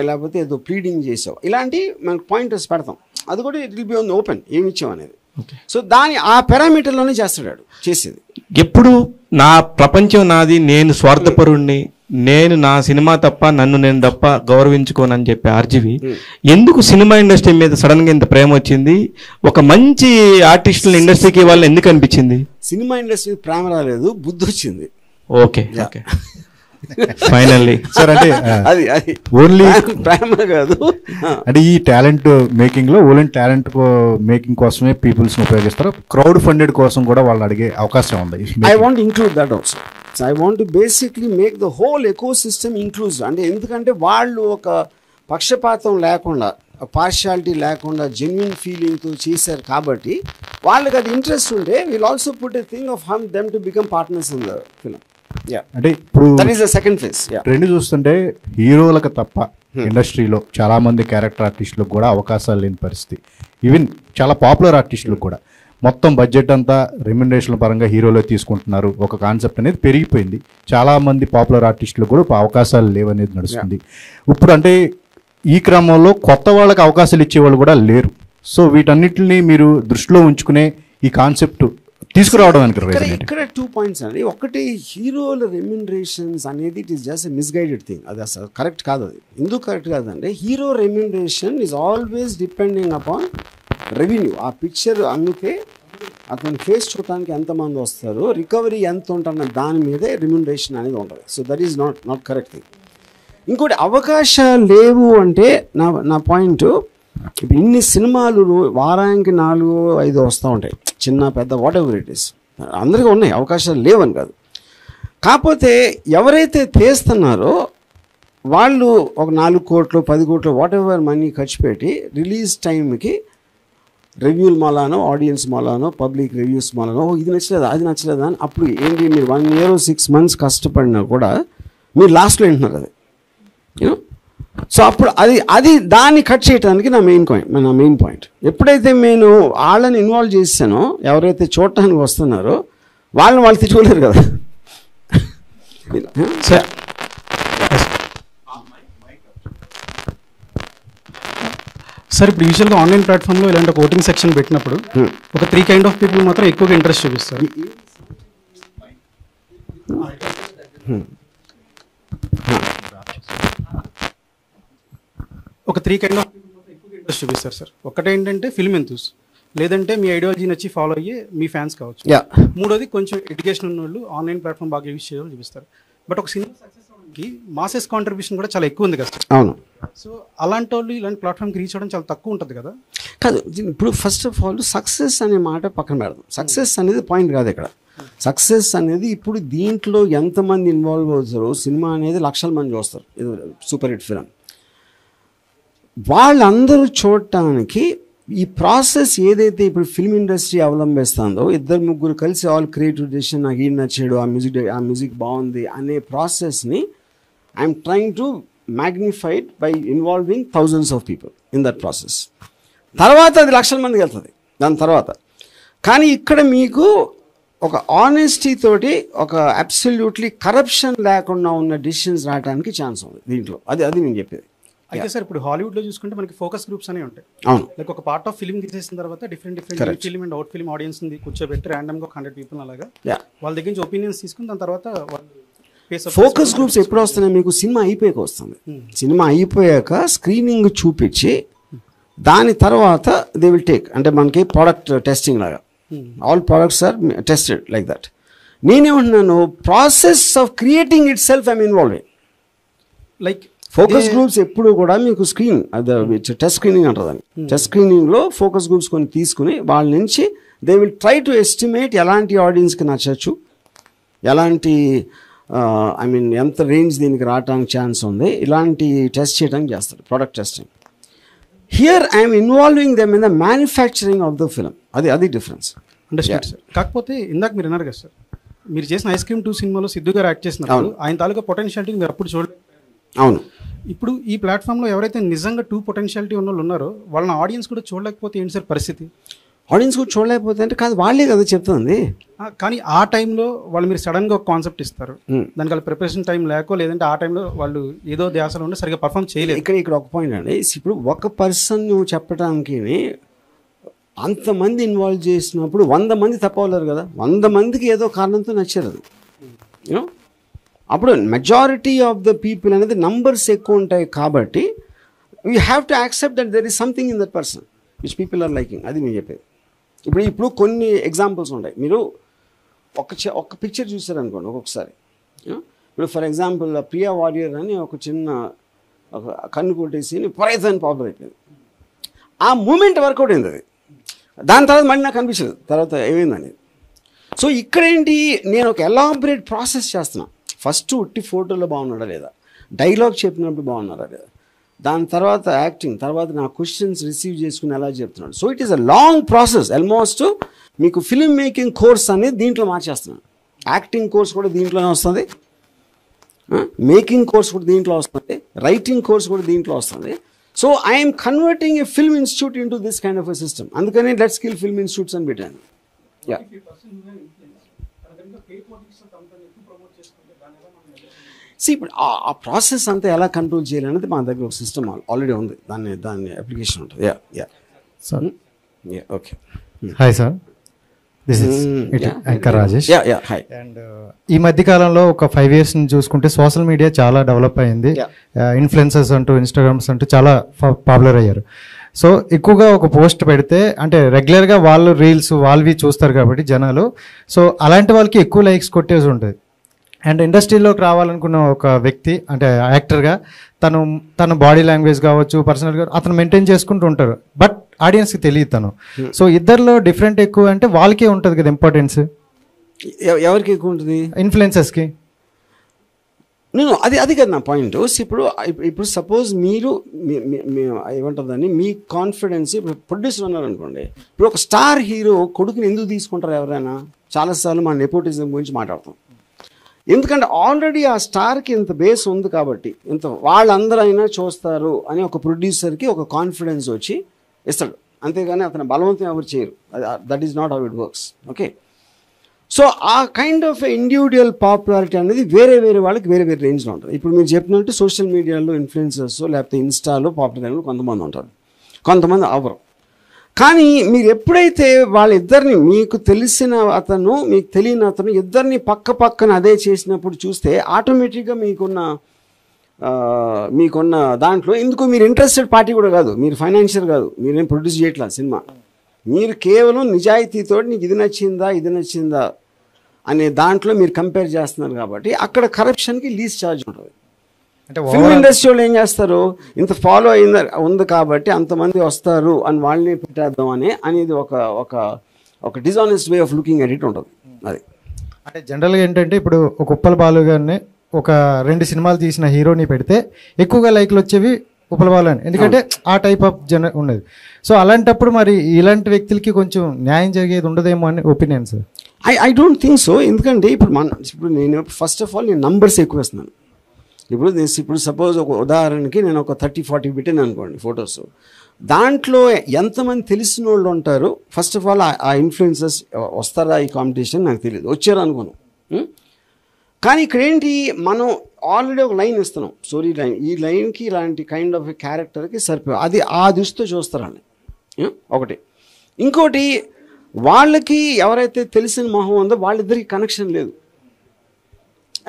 లేకపోతే ఏదో ప్లీడింగ్ చేసావు, ఇలాంటి మనకు పాయింటర్స్ పెడతాం. అది కూడా it will be on open ఏమి ఇచ్చావు అనేది. సో ఆ పారామీటర్లోనే చేస్తాడు చేసేది. ఎప్పుడు నా ప్రపంచం నాది, నేను స్వార్థపరుణ్ణి, నేను నా సినిమా తప్ప నన్ను నేను తప్ప గౌరవించుకోనని చెప్పి ఆర్జీవి ఎందుకు సినిమా ఇండస్ట్రీ మీద సడన్ గా ఇంత ప్రేమ వచ్చింది? ఒక మంచి ఆర్టిస్టుల ఇండస్ట్రీకి వాళ్ళని ఎందుకు అనిపించింది? సినిమా ఇండస్ట్రీ ప్రేమ రాలేదు, బుద్ధి వచ్చింది. ఓకే, ఫైనల్లీ సార్, అంటే అది ఓన్లీ ప్రేమ కాదు, అంటే ఈ టాలెంట్ మేకింగ్ లో ఓన్లీ టాలెంట్ మేకింగ్ కోసమే పీపుల్స్ ఉపయోగిస్తారు, క్రౌడ్ ఫండెడ్ కోసం కూడా వాళ్ళు అడిగే అవకాశం ఉంది. I want include that also. So I want to basically make the whole eco system inclusive. అంటే ఎందుకంటే వాళ్ళు ఒక పక్షపాతం లేకుండా, పార్షియాలిటీ లేకుండా జెన్యున్ ఫీలింగ్తో చేశారు కాబట్టి వాళ్ళకి అది ఇంట్రెస్ట్ ఉంటే will also put a thing of hmm them to become partners in the film. అంటే ఇప్పుడు సెకండ్ ఫేజ్ ట్రెండ్ చూస్తుంటే హీరోలకు తప్ప ఇండస్ట్రీలో చాలా మంది క్యారెక్టర్ ఆర్టిస్టులకు కూడా అవకాశాలు లేని పరిస్థితి. ఈవెన్ చాలా పాపులర్ ఆర్టిస్టులకు కూడా మొత్తం బడ్జెట్ అంతా రెమ్యునరేషన్ పరంగా హీరోలో తీసుకుంటున్నారు. ఒక కాన్సెప్ట్ అనేది పెరిగిపోయింది. చాలా మంది పాపులర్ ఆర్టిస్టులకు కూడా అవకాశాలు లేవనేది నడుస్తుంది ఇప్పుడు. అంటే ఈ క్రమంలో కొత్త వాళ్ళకి అవకాశాలు ఇచ్చేవాళ్ళు కూడా లేరు. సో వీటన్నిటిని మీరు దృష్టిలో ఉంచుకునే ఈ కాన్సెప్ట్ తీసుకురావడం ఇక్కడ 2 పాయింట్స్ అండి. ఒకటి, హీరోల రెమ్యునరేషన్స్ అనేది it is just misguided thing. అది అసలు కరెక్ట్ కాదు. అది ఎందుకు కరెక్ట్ కాదంటే, hero remuneration is always depending upon revenue. ఆ పిక్చర్ అమ్మితే అతని ఫేస్ చూడటానికి ఎంతమంది వస్తారు, రికవరీ ఎంత ఉంటున్న దాని మీదే రెమ్యునరేషన్ అనేది ఉంటుంది. So that is not correct thing. ఇంకోటి, అవకాశాలు లేవు అంటే నా పాయింట్, ఇప్పుడు ఇన్ని సినిమాలు వారానికి 4-5 వస్తూ ఉంటాయి, చిన్న పెద్ద వాట్ ఎవర్ ఇట్ ఈస్, అందరికీ ఉన్నాయి, అవకాశాలు లేవని కాదు. కాకపోతే ఎవరైతే తీస్తున్నారో వాళ్ళు ఒక 4 కోట్లు 10 కోట్లు వాట్ ఎవర్ మనీ ఖర్చు పెట్టి రిలీజ్ టైంకి రివ్యూల మూలానో, ఆడియన్స్ మూలానో, పబ్లిక్ రివ్యూస్ మూలానో ఇది నచ్చలేదా అది నచ్చలేదా అని, అప్పుడు ఏంటి మీరు 1 year 6 months కష్టపడినా కూడా మీరు లాస్ట్లో వింటున్నారు అది, యూనో. సో అప్పుడు అది దాన్ని కట్ చేయడానికి నా మెయిన్ పాయింట్. ఎప్పుడైతే నేను వాళ్ళని ఇన్వాల్వ్ చేశానో, ఎవరైతే చూడటానికి వస్తున్నారో వాళ్ళు తిట్టుకోలేరు కదా. సార్ ఇప్పుడు యూజువల్గా ఆన్లైన్ ప్లాట్ఫామ్లో ఇలాంటి ఒక ఓటింగ్ సెక్షన్ పెట్టినప్పుడు ఒక 3 కైండ్ ఆఫ్ పీపుల్ మాత్రం ఎక్కువగా ఇంట్రెస్ట్ చూపిస్తారు. ఒక 3 కైండ్ ఆఫ్ పీపుల్ మాత్రం ఎక్కువగా ఇంట్రెస్ట్ చూపిస్తారు సార్. ఒకటేంటంటే ఫిల్మ్ ఎంతూస్, లేదంటే మీ ఐడియాలజీ నచ్చి ఫాలో అయ్యే మీ ఫ్యాన్స్ కావచ్చు. మూడోది కొంచెం ఎడ్యుకేషన్ ఉన్న వాళ్ళు ఆన్లైన్ ప్లాట్ఫామ్ బాగా యూజ్ చేయాలని చూపిస్తారు. బట్ ఒక సినిమా సక్సెస్ అవడానికి మాసెస్ కాంట్రిబ్యూషన్ కూడా చాలా ఎక్కువ ఉంది కదా. అవును. సో అలాంటి వాళ్ళు ఇలాంటి ప్లాట్ఫామ్కి రీచ్ అవ్వడం చాలా తక్కువ ఉంటుంది కదా. కాదు, ఇప్పుడు ఫస్ట్ ఆఫ్ ఆల్ సక్సెస్ అనే మాట పక్కన పెడదాం. సక్సెస్ అనేది పాయింట్ కాదు ఇక్కడ. సక్సెస్ అనేది ఇప్పుడు దీంట్లో ఎంతమంది ఇన్వాల్వ్ అవుతారో, సినిమా అనేది లక్షల మంది చూస్తారు, ఇది సూపర్ హిట్ ఫిల్మ్. వాళ్ళందరూ చూడటానికి ఈ ప్రాసెస్ ఏదైతే ఇప్పుడు ఫిల్మ్ ఇండస్ట్రీ అవలంబిస్తుందో, 2-3 కలిసి ఆల్ క్రియేటివ్ డెసిషన్, నాకు ఈ నచ్చాడు, ఆ మ్యూజిక్ బాగుంది అనే ప్రాసెస్ని I'm trying to magnified by involving thousands of people in that process. తర్వాత అది లక్షల మందికి వెళ్తుంది దాని తర్వాత. కానీ ఇక్కడ మీకు ఒక ఆనెస్టీ తోటి, ఒక అబ్సల్యూట్లీ కరప్షన్ లేకుండా ఉన్న డిసిషన్స్ రావడానికి ఛాన్స్ ఉంది దీంట్లో. అది నేను చెప్పేది. అయితే సార్ ఇప్పుడు హాలీవుడ్లో చూసుకుంటే మనకి ఫోకస్ గ్రూప్స్ అనేవి ఉంటాయి. అవును. లైక్ ఒక పార్ట్ ఆఫ్ ఫిల్మ్ తీసేసిన తర్వాత different film and out film audience కూర్చోబెట్టి ర్యాండమ్గా 100 పీపుల్ అలాగా వాళ్ళ దగ్గర నుంచి ఒపీనియన్స్ తీసుకుని దాని తర్వాత ఫోకస్ గ్రూప్స్ ఎప్పుడు వస్తున్నాయి మీకు? సినిమా అయిపోయాక వస్తుంది. సినిమా అయిపోయాక స్క్రీనింగ్ చూపించి దాని తర్వాత దే విల్ టేక్, అంటే మనకి ప్రోడక్ట్ టెస్టింగ్ లాగా all products are tested like that. నేనేమంటున్నాను, process of creating itself I'm involve. Like focus groups ఎప్పుడు కూడా మీకు స్క్రీన్ టెస్ట్ స్క్రీనింగ్ అంటారు దాన్ని. టెస్ట్ స్క్రీనింగ్లో ఫోకస్ గ్రూప్స్ కొన్ని తీసుకుని వాళ్ళ నుంచి they will try to estimate ఎలాంటి ఆడియన్స్కి నచ్చచ్చు, ఎలాంటి ఎంత రేంజ్ దీనికి రావడానికి ఛాన్స్ ఉంది, ఇలాంటి టెస్ట్ చేయడానికి చేస్తారు, product testing. Here I'm involving them in the manufacturing of the film. అది డిఫరెన్స్. Understand sir. కాకపోతే ఇందాక మీరు అన్నారు కదా సార్, మీరు చేసిన ఐస్ క్రీమ్ 2 సినిమాలో సిద్ధు గారు యాక్ట్ చేసినప్పుడు ఆయన తాలూకా పొటెన్షియాలిటీ మీరు అప్పుడు చూడలేదు. అవును. ఇప్పుడు ఈ ప్లాట్ఫామ్లో ఎవరైతే నిజంగా 2 పొటెన్షియాలిటీ ఉన్న వాళ్ళు ఉన్నారో వాళ్ళని ఆడియన్స్ కూడా చూడలేకపోతే ఏంటి సార్ పరిస్థితి? ఆడియన్స్ కూడా చూడలేకపోతే అంటే కాదు, వాళ్ళే కదా చెప్తుంది. కానీ ఆ టైంలో వాళ్ళు మీరు సడన్గా ఒక కాన్సెప్ట్ ఇస్తారు, దానికి వాళ్ళ ప్రిపరేషన్ టైం లేకో లేదంటే ఆ టైంలో వాళ్ళు ఏదో ధ్యాసలో ఉండి సరిగ్గా పర్ఫామ్ చేయలేదు. ఇక్కడ ఒక పాయింట్ అండి, ఇప్పుడు ఒక పర్సన్ నువ్వు చెప్పడానికి అంతమంది ఇన్వాల్వ్ చేసినప్పుడు 100 మంది తప్పవలేరు కదా. 100 మందికి ఏదో కారణంతో నచ్చారు అది. యూనో, అప్పుడు మెజారిటీ ఆఫ్ ద పీపుల్ అనేది నంబర్స్ ఎక్కువ ఉంటాయి కాబట్టి you have to accept that there is something in that person which people are liking. అది నేను చెప్పేది. ఇప్పుడు కొన్ని ఎగ్జాంపుల్స్ ఉంటాయి. మీరు ఒక పిక్చర్ చూసారనుకోండి ఒక్కొక్కసారి. ఇప్పుడు ఫర్ ఎగ్జాంపుల్ ప్రియా వారియర్ అని ఒక చిన్న కన్ను కొట్టేసి విపరీతమైన పాపులర్ అయిపోయింది. ఆ మూమెంట్ వర్కౌట్ అయింది అది. దాని తర్వాత మళ్ళీ నాకు అనిపించలేదు తర్వాత ఏమైందని. సో ఇక్కడేంటి, నేను ఒక ఎలాబరేట్ ప్రాసెస్ చేస్తున్నా. ఫస్ట్ ఉట్టి ఫోటోలో బాగున్నాడా లేదా, డైలాగ్ చెప్పినప్పుడు బాగున్నారా లేదా, దాని తర్వాత యాక్టింగ్, తర్వాత నా క్వశ్చన్స్ రిసీవ్ చేసుకుని ఎలా చెప్తున్నాడు. So it is a long process. Almost మీకు ఫిల్మ్ మేకింగ్ కోర్స్ అనేది దీంట్లో మార్చేస్తున్నాను. యాక్టింగ్ కోర్స్ కూడా దీంట్లోనే వస్తుంది, మేకింగ్ కోర్స్ కూడా దీంట్లో వస్తుంది, రైటింగ్ కోర్స్ కూడా దీంట్లో వస్తుంది. So I'm converting a film institute in to this kind of a system. అందుకని లెట్స్ స్కిల్ ఫిల్మ్ ఇన్స్టిట్యూట్స్ అని పెట్టాను. యా, ఇప్పుడు ఆ ప్రాసెస్ అంతా ఎలా కంట్రోల్ చేయాలనేది మా దగ్గర ఒక సిస్టమ్ ఆల్రెడీ ఉంది, దాన్ని అప్లికేషన్ ఉంటుంది. Yeah yeah sir. Yeah okay. Hi sir, this is anchor Rajesh. Yeah yeah hi. And ఈ మధ్య కాలంలో ఒక 5 years నుంచి చూసుకుంటే సోషల్ మీడియా చాలా డెవలప్ అయింది. ఇన్ఫ్లుయెన్సర్స్ అంటూ, ఇన్స్టాగ్రామ్స్ అంటూ చాలా పాపులర్ అయ్యారు. సో ఎక్కువగా ఒక పోస్ట్ పెడితే అంటే రెగ్యులర్గా వాళ్ళు రీల్స్ వాళ్ళవి చూస్తారు కాబట్టి జనాలు, సో అలాంటి వాళ్ళకి ఎక్కువ లైక్స్ కొట్టేసి ఉంటుంది. అండ్ ఇండస్ట్రీలోకి రావాలనుకున్న ఒక వ్యక్తి అంటే యాక్టర్గా తన బాడీ లాంగ్వేజ్ కావచ్చు, పర్సనల్గా అతను మెయింటైన్ చేసుకుంటూ ఉంటారు. బట్ ఆడియన్స్కి తెలియదు తను. సో ఇద్దరిలో డిఫరెంట్ ఎక్కువ అంటే వాళ్ళకే ఉంటుంది కదా ఇంపార్టెన్స్. ఎవరికి ఎక్కువ ఉంటుంది? ఇన్ఫ్లుయెన్సర్స్కి. నేను అది కదా నా పాయింట్. ఇప్పుడు సపోజ్ మీరు ఏమంటుందని మీ కాన్ఫిడెన్స్, ఇప్పుడు ప్రొడ్యూసర్ ఉన్నారనుకోండి, ఇప్పుడు ఒక స్టార్ హీరో కొడుకుని ఎందుకు తీసుకుంటారు ఎవరైనా? చాలాసార్లు మన నెపోటిజం గురించి మాట్లాడతాం. ఎందుకంటే ఆల్రెడీ ఆ స్టార్కి ఇంత బేస్ ఉంది కాబట్టి వాళ్ళందరూ అయినా చూస్తారు అని ఒక ప్రొడ్యూసర్కి ఒక కాన్ఫిడెన్స్ వచ్చి ఇస్తాడు. అంతేగాని అతను బలవంతం ఎవరు చేయరు. That is not how it works. Okay. So ఆ కైండ్ ఆఫ్ ఇండివిజువల్ పాపులారిటీ అనేది వేరే వాళ్ళకి వేరే రేంజ్లో ఉంటుంది. ఇప్పుడు మీరు చెప్పినట్టు సోషల్ మీడియాలో ఇన్ఫ్లుయెన్సర్స్ లేకపోతే ఇన్స్టాలో పాపులర్ అయిన కొంతమంది ఉంటారు. కొంతమంది అవ్వరు. కానీ మీరు ఎప్పుడైతే వాళ్ళిద్దరిని, మీకు తెలిసిన అతను మీకు తెలియని అతను ఇద్దరిని పక్క పక్కన అదే చేసినప్పుడు చూస్తే ఆటోమేటిక్గా మీకున్న దాంట్లో ఎందుకు మీరు ఇంట్రెస్టెడ్ పార్టీ కూడా కాదు, మీరు ఫైనాన్షియల్ కాదు, మీరేం ప్రొడ్యూస్ చేయట్లేదు సినిమా, మీరు కేవలం నిజాయితీతో నీకు ఇది నచ్చిందా అనే దాంట్లో మీరు కంపేర్ చేస్తున్నారు. కాబట్టి అక్కడ కరప్షన్కి లీజ్ ఛార్జ్ ఉంటుంది. అంటే ఫిల్మ్ ఇండస్ట్రీ వాళ్ళు ఏం చేస్తారు, ఇంత ఫాలో ఉంది కాబట్టి అంతమంది వస్తారు అని వాళ్ళని పెట్టేద్దాం అనేది ఒక dishonest way of looking at it ఉంటుంది. అది అంటే జనరల్గా ఏంటంటే ఇప్పుడు ఒక ఉప్పల బాలు గారిని ఒక 2 సినిమాలు తీసిన హీరోని పెడితే ఎక్కువగా లైక్లు వచ్చేవి ఉప్పల బాలు అని, ఎందుకంటే ఆ టైప్ ఆఫ్ ఉన్నది. సో అలాంటప్పుడు మరి ఇలాంటి వ్యక్తులకి కొంచెం న్యాయం జరిగేది ఉండదేమో అని opinion sir. I don't think so. ఎందుకంటే ఇప్పుడు నేను ఫస్ట్ ఆఫ్ ఆల్ నేను నంబర్స్ ఎక్కువ వేస్తున్నాను. ఇప్పుడు సపోజ్ ఒక ఉదాహరణకి నేను ఒక 30-40 పెట్టాను అనుకోండి ఫొటోస్, దాంట్లో ఎంతమంది తెలిసిన వాళ్ళు ఉంటారు. ఫస్ట్ ఆఫ్ ఆల్ ఆ ఇన్ఫ్లుయెన్సర్స్ వస్తారా ఈ కాంపిటీషన్ నాకు తెలియదు, వచ్చారు అనుకోను. కానీ ఇక్కడ ఏంటి, మనం ఆల్రెడీ ఒక లైన్ ఇస్తున్నాం, స్టోరీ లైన్, ఈ లైన్కి ఇలాంటి కైండ్ ఆఫ్ క్యారెక్టర్కి సరిపోయి అది ఆ దృష్టితో చూస్తారని ఒకటి. ఇంకోటి, వాళ్ళకి ఎవరైతే తెలిసిన మొహం ఉందో వాళ్ళిద్దరికి కనెక్షన్ లేదు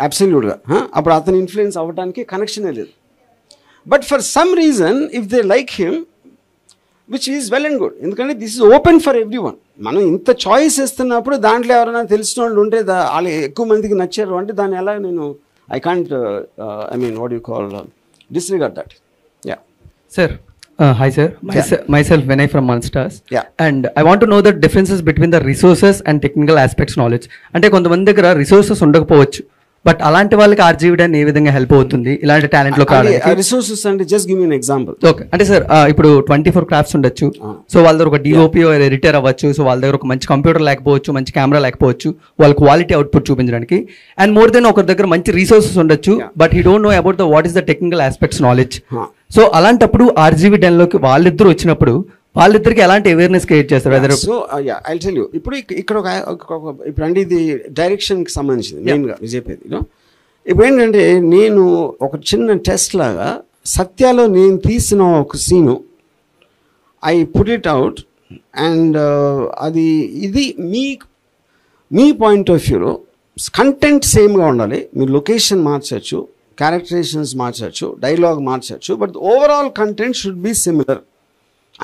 అబ్సల్యూట్గా. అప్పుడు అతను ఇన్ఫ్లుయెన్స్ అవ్వడానికి కనెక్షనే లేదు. But for some reason if they like him which is well and good, ఎందుకంటే this is open for everyone. మనం ఇంత చాయిస్ ఇస్తున్నప్పుడు దాంట్లో ఎవరైనా తెలిసిన వాళ్ళు ఉంటే వాళ్ళు ఎక్కువ మందికి నచ్చారు అంటే దాన్ని ఎలా నేను I can't what you call disregard that. Yeah sir. Hi sir, myself Vinay from Monsters. Yeah. And I want to know the differences between the resources and technical aspects knowledge. అంటే కొంతమంది దగ్గర రిసోర్సెస్ ఉండకపోవచ్చు, but అలాంటి వాళ్ళకి RGV ఏ విధంగా help అవుతుంది ఇలాంటి talent లో కావడానికి? రిసోర్సెస్ అంటే just give me an example. Okay, అంటే సార్ ఇప్పుడు 24 క్రాఫ్ట్స్ ఉండొచ్చు, సో వాళ్ళ దగ్గర ఒక డిఓపి ఎడిటర్ అవ్వచ్చు, సో వాళ్ళ దగ్గర ఒక మంచి కంప్యూటర్ లేకపోవచ్చు, మంచి కెమెరా లేకపోవచ్చు, వాళ్ళ క్వాలిటీ అవుట్పుట్ చూపించడానికి. అండ్ మోర్ దెన్ ఒకరి దగ్గర మంచి రిసోర్సెస్ ఉండొచ్చు, but he don't know about the what is the technical aspects knowledge. So అలాంటప్పుడు ఆర్జీవీ లోకి వాళ్ళిద్దరు వచ్చినప్పుడు వాళ్ళిద్దరికి ఎలాంటి అవేర్నెస్ క్రియేట్ చేస్తారు? సో ఐ టెల్ యూ, ఇప్పుడు ఇక్కడ ఇప్పుడు అంటే ఇది డైరెక్షన్కి సంబంధించింది మెయిన్గా చెప్పేది. ఇప్పుడు ఏంటంటే నేను ఒక చిన్న టెస్ట్ లాగా సత్యాలో నేను తీసిన ఒక scene I put it out and అది ఇది మీ పాయింట్ ఆఫ్ వ్యూలో కంటెంట్ సేమ్గా ఉండాలి. మీరు లొకేషన్ మార్చచ్చు, క్యారెక్టరైజేషన్స్ మార్చచ్చు, డైలాగ్ మార్చచ్చు, but overall content should be similar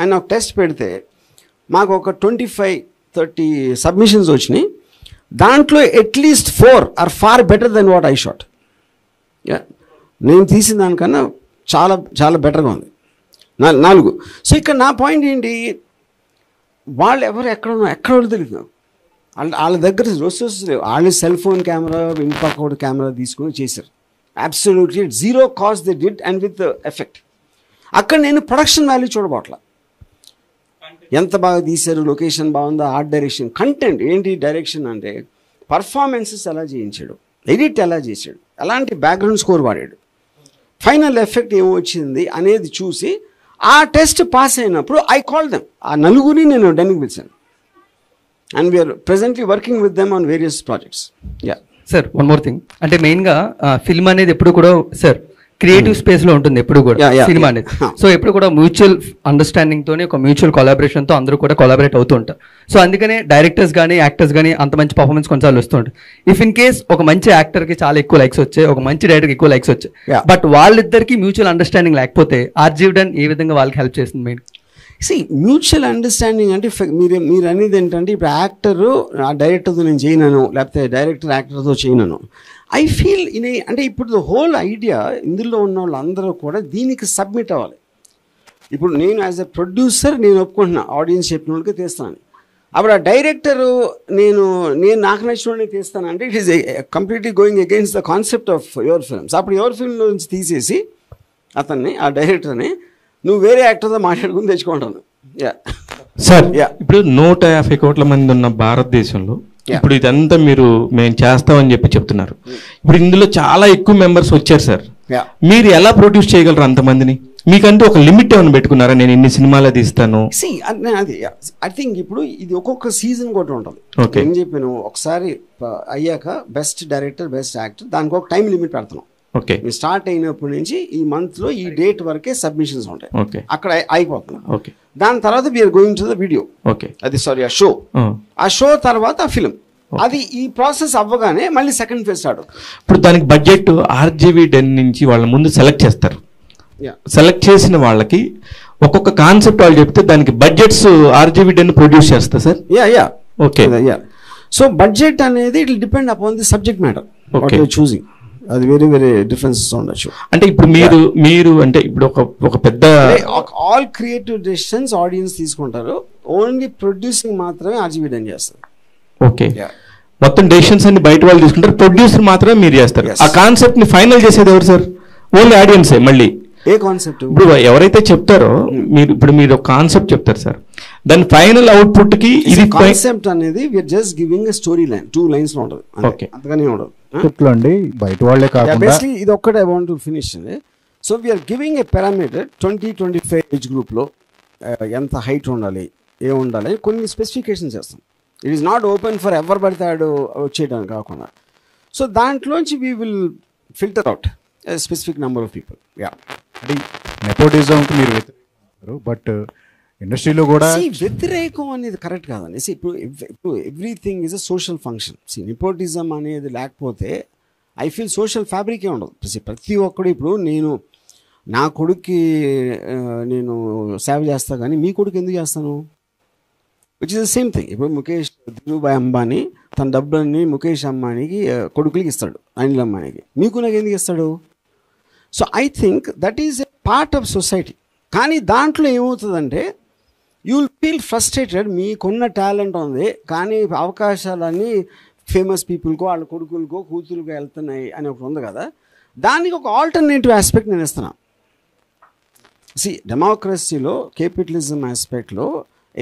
అని ఒక టెస్ట్ పెడితే మాకు ఒక 25-30 సబ్మిషన్స్ వచ్చినాయి. దాంట్లో at least 4 are far better than what I shot. నేను తీసిన దానికన్నా చాలా చాలా బెటర్గా ఉంది 4. సో ఇక్కడ నా పాయింట్ ఏంటి, వాళ్ళు ఎవరు ఎక్కడ తెలియదు, వాళ్ళ దగ్గర రిసోర్సెస్ లేవు. వాళ్ళు సెల్ ఫోన్ కెమెరా, ఇంపకౌట్ కెమెరా తీసుకొని చేశారు. Absolutely zero cost they did and with effect. అక్కడ నేను ప్రొడక్షన్ వాల్యూ చూడబోట్ల, ఎంత బాగా తీశారు, లొకేషన్ బాగుందా, ఆర్ట్ డైరెక్షన్, కంటెంట్ ఏంటి, డైరెక్షన్ అంటే పర్ఫార్మెన్సెస్ ఎలా చేయించాడు, ఎడిట్ ఎలా చేశాడు, ఎలాంటి బ్యాక్గ్రౌండ్ స్కోర్ వాడాడు, ఫైనల్ ఎఫెక్ట్ ఏమో వచ్చింది అనేది చూసి ఆ టెస్ట్ పాస్ అయినప్పుడు ఐ కాల్ దెమ్. ఆ 4 నేను డెన్కి పిలిచాను and we are presently working with them on various projects. Yeah sir, one more thing, అంటే మెయిన్గా ఫిల్మ్ అనేది ఎప్పుడు కూడా సార్ క్రియేటివ్ స్పేస్ లో ఉంటుంది ఎప్పుడు కూడా సినిమా అనేది. సో ఎప్పుడు కూడా మ్యూచువల్ అండర్స్టాండింగ్ తోనే, ఒక మ్యూచువల్ కొలాబరేషన్ తో అందరూ కూడా కొలాబరేట్ అవుతూ ఉంటారు. సో అందుకనే డైరెక్టర్స్ కానీ యాక్టర్స్ కానీ అంత మంచి పర్ఫార్మెన్స్ కొన్నిసార్లు వస్తుంటాయి. ఇఫ్ ఇన్ కేస్ ఒక మంచి యాక్టర్ కి చాలా ఎక్కువ లైక్స్ వచ్చాయి, ఒక మంచి డైరెక్టర్ ఎక్కువ లైక్స్ వచ్చాయి, బట్ వాళ్ళిద్దరికి మ్యూచువల్ అండర్స్టాండింగ్ లేకపోతే ఆర్జీవీ ఏ విధంగా వాళ్ళకి హెల్ప్ చేస్తుంది? మెయిన్ మ్యూచువల్ అండర్స్టాండింగ్ అంటే మీరు అనేది ఏంటంటే, ఇప్పుడు యాక్టరు ఆ డైరెక్టర్తో నేను చేయను, లేకపోతే డైరెక్టర్ యాక్టర్తో చేయను. ఐ ఫీల్ అంటే ఇప్పుడు ద హోల్ ఐడియా ఇందులో ఉన్న వాళ్ళందరూ కూడా దీనికి సబ్మిట్ అవ్వాలి. ఇప్పుడు నేను యాజ్ ఎ ప్రొడ్యూసర్ నేను ఒప్పుకుంటున్నా, ఆడియన్స్ చెప్పిన వాళ్ళకి తీస్తాను. అప్పుడు ఆ డైరెక్టరు నేను నాకు నచ్చిన వాళ్ళని తీస్తానంటే it is completely going against the concept of your films. అప్పుడు యువర్ ఫిల్మ్ నుంచి తీసేసి అతన్ని, ఆ డైరెక్టర్ని నువ్వు వేరే యాక్టర్తో మాట్లాడుకుని తెచ్చుకుంటాను. సార్, ఇప్పుడు 150 కోట్ల మంది ఉన్న భారతదేశంలో ఇప్పుడు ఇదంతా మేము చేస్తామని చెప్తున్నారు. ఇప్పుడు ఇందులో చాలా ఎక్కువ మెంబర్స్ వచ్చారు సార్. మీరు ఎలా ప్రొడ్యూస్ చేయగలరు అంతమందిని? మీకంటే ఒక లిమిట్ ఏమైనా పెట్టుకున్నారా, నేను ఇన్ని సినిమాలే తీస్తాను? అది ఐ థింక్ ఇప్పుడు ఇది ఒక్కొక్క సీజన్ కూడా ఉంటుంది. ఏం చెప్పాను, ఒకసారి అయ్యాక బెస్ట్ డైరెక్టర్, బెస్ట్ యాక్టర్, దానికి ఒక టైం లిమిట్ పెడుతున్నాం. ఓకే, మీరు స్టార్ట్ అయినప్పటి నుంచి ఈ మంత్లో ఈ డేట్ వరకే సబ్మిషన్స్ ఉంటాయి. ఓకే, అక్కడ అయిపోతుంది. ఓకే, దాని తర్వాత we are going to the video. Okay, అది సారీ ఆ షో. ఆ షో తర్వాత ఆ ఫిల్మ్. అది ఈ ప్రాసెస్ అవ్వగానే మళ్ళీ సెకండ్ ఫేజ్ స్టార్ట్ అవుతుంది. ఇప్పుడు దానికి బడ్జెట్ ఆర్జీవీ డెన్ నుంచి వాళ్ళ ముందు సెలెక్ట్ చేస్తారు. సెలెక్ట్ చేసిన వాళ్ళకి ఒక్కొక్క కాన్సెప్ట్ వాళ్ళు చెప్తే దానికి బడ్జెట్స్ ఆర్జీవీ డెన్ ప్రొడ్యూస్ చేస్తా sir. Yeah okay, so budget అనేది it will depend upon the subject matter okay choosing. అది వేరే వేరే డిఫరెన్సెస్ ఉండొచ్చు. అంటే ఇప్పుడు మీరు అంటే ఇప్పుడు ఒక పెద్ద ఆల్ క్రియేటివ్ డెసిషన్స్ ఆడియన్స్ తీసుకుంటారు. ఓన్లీ ప్రొడ్యూసింగ్ మాత్రమే ఆర్జీవీ డన్ చేస్తారు. ఓకే, మొత్తం డెసిషన్స్ అన్ని బయట వాళ్ళు తీసుకుంటారు, ప్రొడ్యూసర్ మాత్రమే మీరు చేస్తారు. ఆ కాన్సెప్ట్ ని ఫైనల్ చేసేది ఎవరు సార్? ఓన్లీ ఆడియన్సే. మళ్ళీ ఏ కాన్సెప్ట్ ఇప్పుడు ఎవరైతే చెప్తారో మీరు ఒక కాన్సెప్ట్ చెప్తారు సార్, దాని ఫైనల్ అవుట్పుట్ కి ఇది కాన్సెప్ట్ అనేది we are just giving a story line 2 lines లో ఉంటుంది. ఓకే, అంతగానే ఉండదు. అండి బయట వాళ్ళే కాకుండా బేసిక్లీ ఇది ఒక్కటే I want to finish. So we are giving a parameter 20-25 age group లో ఎంత హైట్ ఉండాలి, ఏ ఉండాలి, కొన్ని స్పెసిఫికేషన్స్ చేస్తాం. It is not open for ఎవరు పడితే ఆడు వచ్చేయడానికి కాకుండా. సో దాంట్లోంచి we will filter out specific number of people. అంటే నెపోటిజంకి మీరు వ్యతిరేకిస్తారు, బట్ ఇండస్ట్రీలో కూడా వ్యతిరేకం అనేది కరెక్ట్ కాదండి. ఇప్పుడు everything is a social function. Nepotism అనేది లేకపోతే ఐ ఫీల్ సోషల్ ఫ్యాబ్రికే ఉండదు. ప్రతి ఒక్కడు ఇప్పుడు నేను నా కొడుక్కి నేను సేవ చేస్తా కానీ మీ కొడుకు ఎందుకు చేస్తాను? Which is the same thing. ఇప్పుడు ముఖేష్ ధీరుభాయ్ అంబానీ తన డబ్బులన్నీ ముఖేష్ అంబానీకి కొడుకులకి ఇస్తాడు, అనిల్ అంబానీకి. మీకు నాకు ఎందుకు ఇస్తాడు? So I think that is a part of society. కానీ దాంట్లో ఏమవుతుందంటే యూ విల్ ఫీల్ ఫ్రస్ట్రేటెడ్. మీకున్న టాలెంట్ ఉంది కానీ అవకాశాలన్నీ ఫేమస్ పీపుల్కో వాళ్ళ కొడుకులకో కూతురుకో వెళ్తున్నాయి అని ఒకటి ఉంది కదా. దానికి ఒక ఆల్టర్నేటివ్ ఆస్పెక్ట్ నేను ఇస్తున్నాను. డెమోక్రసీలో క్యాపిటలిజం ఆస్పెక్ట్లో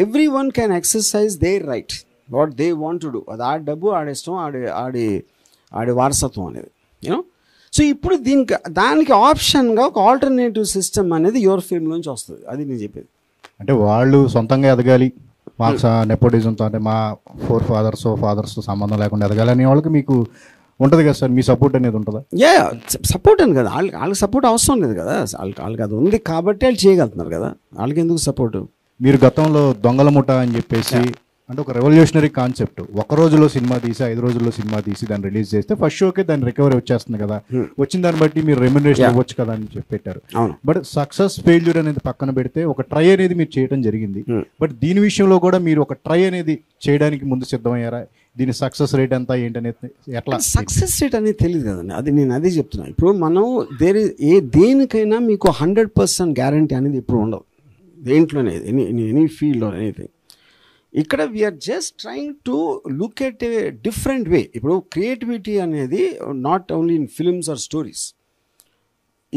everyone can exercise their right what they want to do. అది ఆడి డబ్బు, ఆడిష్టం, ఆడి వారసత్వం అనేది యూనో. సో ఇప్పుడు దానికి ఆప్షన్గా ఒక ఆల్టర్నేటివ్ సిస్టమ్ అనేది యువర్ ఫిల్మ్ నుంచి వస్తుంది. అది నేను చెప్పేది. అంటే వాళ్ళు సొంతంగా ఎదగాలి, మాకు నెపోటిజంతో అంటే మా ఫాదర్స్ సంబంధం లేకుండా ఎదగాలి అనే వాళ్ళకి మీకు ఉంటుంది కదా సార్, మీ సపోర్ట్ అనేది ఉంటుందా? సపోర్ట్ అని కదా, వాళ్ళకి సపోర్ట్ అవసరం లేదు కదా. వాళ్ళకి అది ఉంది కాబట్టి వాళ్ళు చేయగలుగుతున్నారు కదా. వాళ్ళకి ఎందుకు సపోర్టు? మీరు గతంలో దొంగల ముఠ అని చెప్పేసి అంటే ఒక రెవల్యూషనరీ కాన్సెప్ట్, ఒక రోజులో సినిమా తీసి 5 రోజుల్లో సినిమా తీసి దాన్ని రిలీజ్ చేస్తే ఫస్ట్ షోకే దాని రికవరీ వచ్చేస్తుంది కదా, వచ్చిన దాన్ని బట్టి మీరు రెమ్యునరేషన్ ఇవ్వచ్చు కదా అని చెప్పి పెట్టారు. బట్ సక్సెస్ ఫెయిల్యూర్ అనేది పక్కన పెడితే ఒక ట్రై అనేది మీరు చేయడం జరిగింది. బట్ దీని విషయంలో కూడా మీరు ఒక ట్రై అనేది చేయడానికి ముందు సిద్ధమయ్యారా? దీని సక్సెస్ రేట్ ఎంత ఏంటనేది ఎట్లా? సక్సెస్ రేట్ అనేది తెలియదు కదండి. అది నేను అదే చెప్తున్నాను. ఇప్పుడు మనం దేనికైనా మీకు 100% గ్యారంటీ అనేది ఇప్పుడు ఉండదు దేంట్లోనే, ఎనీ ఫీల్డ్ ఆర్ ఎనీథింగ్. ఇక్కడ we are just trying to look at a different way. ఇప్పుడు క్రియేటివిటీ అనేది not only in films or stories,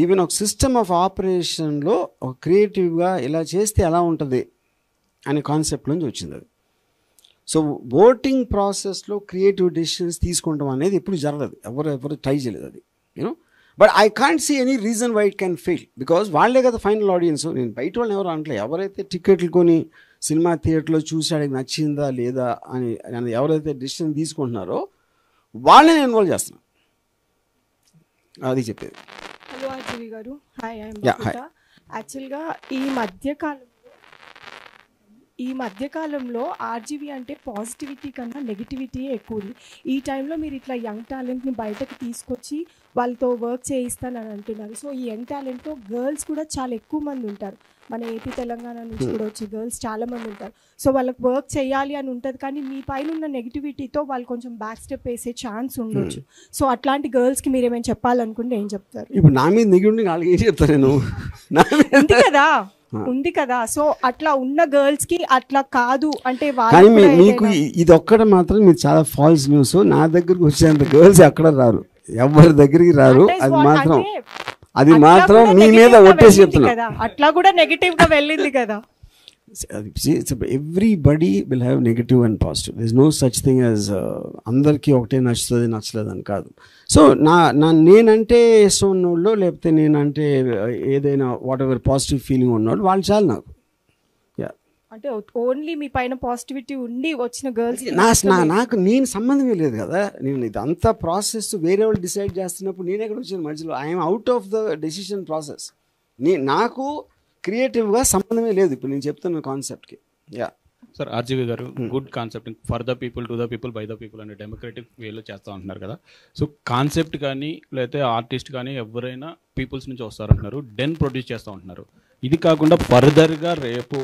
even ఒక సిస్టమ్ ఆఫ్ ఆపరేషన్లో ఒక క్రియేటివ్గా ఇలా చేస్తే ఎలా ఉంటుంది అనే కాన్సెప్ట్ నుంచి వచ్చింది అది. సో ఓటింగ్ ప్రాసెస్లో క్రియేటివ్ డెసిషన్స్ తీసుకుంటాం అనేది ఎప్పుడు జరగదు, ఎవరు ట్రై చేయలేదు అది you know. But I can't see any reason why it can fail, because వాళ్ళే కదా ఫైనల్ ఆడియన్స్. నేను బయట వాళ్ళని ఎవరు అనట్లేదు. ఎవరైతే టికెట్లు కొని సినిమా థియేటర్లో చూసాడికి నచ్చిందా లేదా అని ఎవరైతే డెసిషన్ తీసుకుంటున్నారో వాళ్ళని ఇన్వాల్వ్ చేస్తున్నాను. అది చెప్పేది. హలో ఆర్జీవి గారు, హాయ్. యాక్చువల్గా ఈ మధ్యకాలంలో ఆర్జీవి అంటే పాజిటివిటీ కన్నా నెగిటివిటీ ఎక్కువ ఉంది. ఈ టైంలో మీరు ఇట్లా యంగ్ టాలెంట్ని బయటకు తీసుకొచ్చి వాళ్ళతో వర్క్ చేయిస్తానని అంటున్నారు. సో ఈ యంగ్ టాలెంట్లో గర్ల్స్ కూడా చాలా ఎక్కువ మంది ఉంటారు. మన ఏపీ తెలంగాణ నుంచి కూడా వచ్చే గర్ల్స్ చాలామంది ఉంటారు. సో వాళ్ళకి వర్క్ చేయాలి అని ఉంటుంది, కానీ మీ పైన ఉన్న నెగిటివిటీతో వాళ్ళు కొంచెం బ్యాక్ స్టెప్ వేసే ఛాన్స్ ఉండొచ్చు. సో అట్లాంటి గర్ల్స్కి మీరు ఏమైనా చెప్పాలనుకుంటే ఏం చెప్తారు? ఇప్పుడు నా మీద నెగిటివ్ వాళ్ళకి ఏం చెప్తాను నేను? ఉంది కదా. సో అట్లా ఉన్న గర్ల్స్ కి అట్లా కాదు అంటే కానీ మీకు ఇది ఒక్కటి మాత్రం మీరు చాలా ఫాల్స్ న్యూస్. నా దగ్గరకు వచ్చేంత గర్ల్స్ ఎక్కడ రారు, ఎవరి దగ్గరికి రారు. అది మాత్రం మీ మీద ఒట్టేసి చెప్తున్నా. అట్లా కూడా నెగటివ్ గా వెళ్ళింది కదా. Everybody will have negative and positive. There is no such thing as అందరికీ ఒకటే నచ్చుతుంది నచ్చలేదు అని కాదు. సో నేనంటే ఇష్టం ఉన్నోళ్ళు లేకపోతే నేనంటే ఏదైనా వాట్ ఎవర్ పాజిటివ్ ఫీలింగ్ ఉన్నోళ్ళు వాళ్ళు చాలు నాకు. అంటే ఓన్లీ మీ పైన పాజిటివిటీ ఉండి వచ్చిన గర్ల్స్ నాకు నేను సంబంధమే లేదు కదా. నేను ఇదంతా ప్రాసెస్ వేరే వాళ్ళు డిసైడ్ చేస్తున్నప్పుడు నేను ఎక్కడ వచ్చాను మధ్యలో? I'm out of the decision process. నాకు క్రియేటివ్గా సంబంధమే లేదు ఇప్పుడు నేను చెప్తున్న కాన్సెప్ట్కి. యా సార్, ఆర్జీవి గారు good concept for the people, to the people, by the people అనే డెమోక్రటిక్ వేలో చేస్తూ ఉంటున్నారు కదా. సో కాన్సెప్ట్ కానీ లేకపోతే ఆర్టిస్ట్ కానీ ఎవరైనా పీపుల్స్ నుంచి వస్తారంటున్నారు, డెన్ ప్రొడ్యూస్ చేస్తూ ఉంటున్నారు. ఇది కాకుండా ఫర్దర్గా రేపు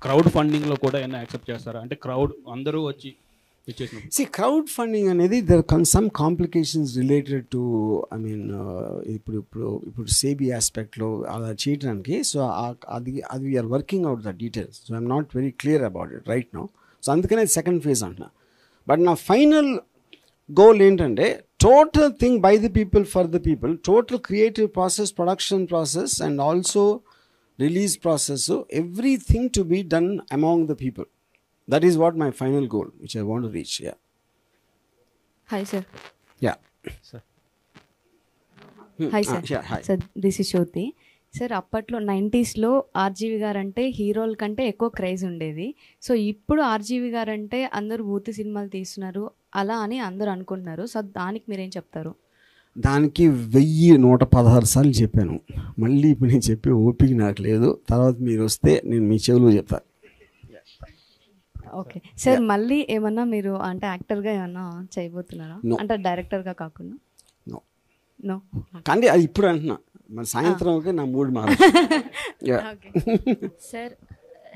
క్రౌడ్ ఫండింగ్లో కూడా ఏమైనా యాక్సెప్ట్ చేస్తారా? అంటే క్రౌడ్ అందరూ వచ్చి ఇచ్చేసినప్పుడు క్రౌడ్ ఫండింగ్ అనేది there some complications related to ఇప్పుడు సేబీ ఆస్పెక్ట్లో అలా చేయడానికి. సో అది we are working out the details. So I'm not very clear about it right now. So అందుకనే సెకండ్ ఫేజ్ అంటున్నా. బట్ నా ఫైనల్ గోల్ ఏంటంటే total thing by the people for the people, total creative process, production process and also release process, so everything to be done among the people. That is what my final goal which I want to reach. Yeah. Hi sir. Yeah sir. Hi sir. Yeah, hi sir, this is Shruti. Sir అప్పట్లో 90sలో RGV గారు అంటే హీరోల కంటే ఎక్కువ craze ఉండేది. So ఇప్పుడు RGV గారు అంటే అందరూ బూత్ సినిమాలు తీస్తున్నారు అలా అని అందరూ అనుకుంటున్నారు. సో దానికి మీరేం చెప్తారు? దానికి 1116 సార్లు చెప్పాను. మళ్ళీ ఇప్పుడు నేను చెప్పే ఓపిక నాకు లేదు. తర్వాత మీరు వస్తే నేను మీ చెవులు చెప్తాను. ఓకే సార్, మళ్ళీ ఏమన్నా మీరు అంటే యాక్టర్గా ఏమన్నా చేయబోతున్నారా? అంటే డైరెక్టర్గా కాకుండా? నో. కానీ అది ఇప్పుడు అంటున్నా, మరి సాయంత్రం నా మూడ్ మారు. Sir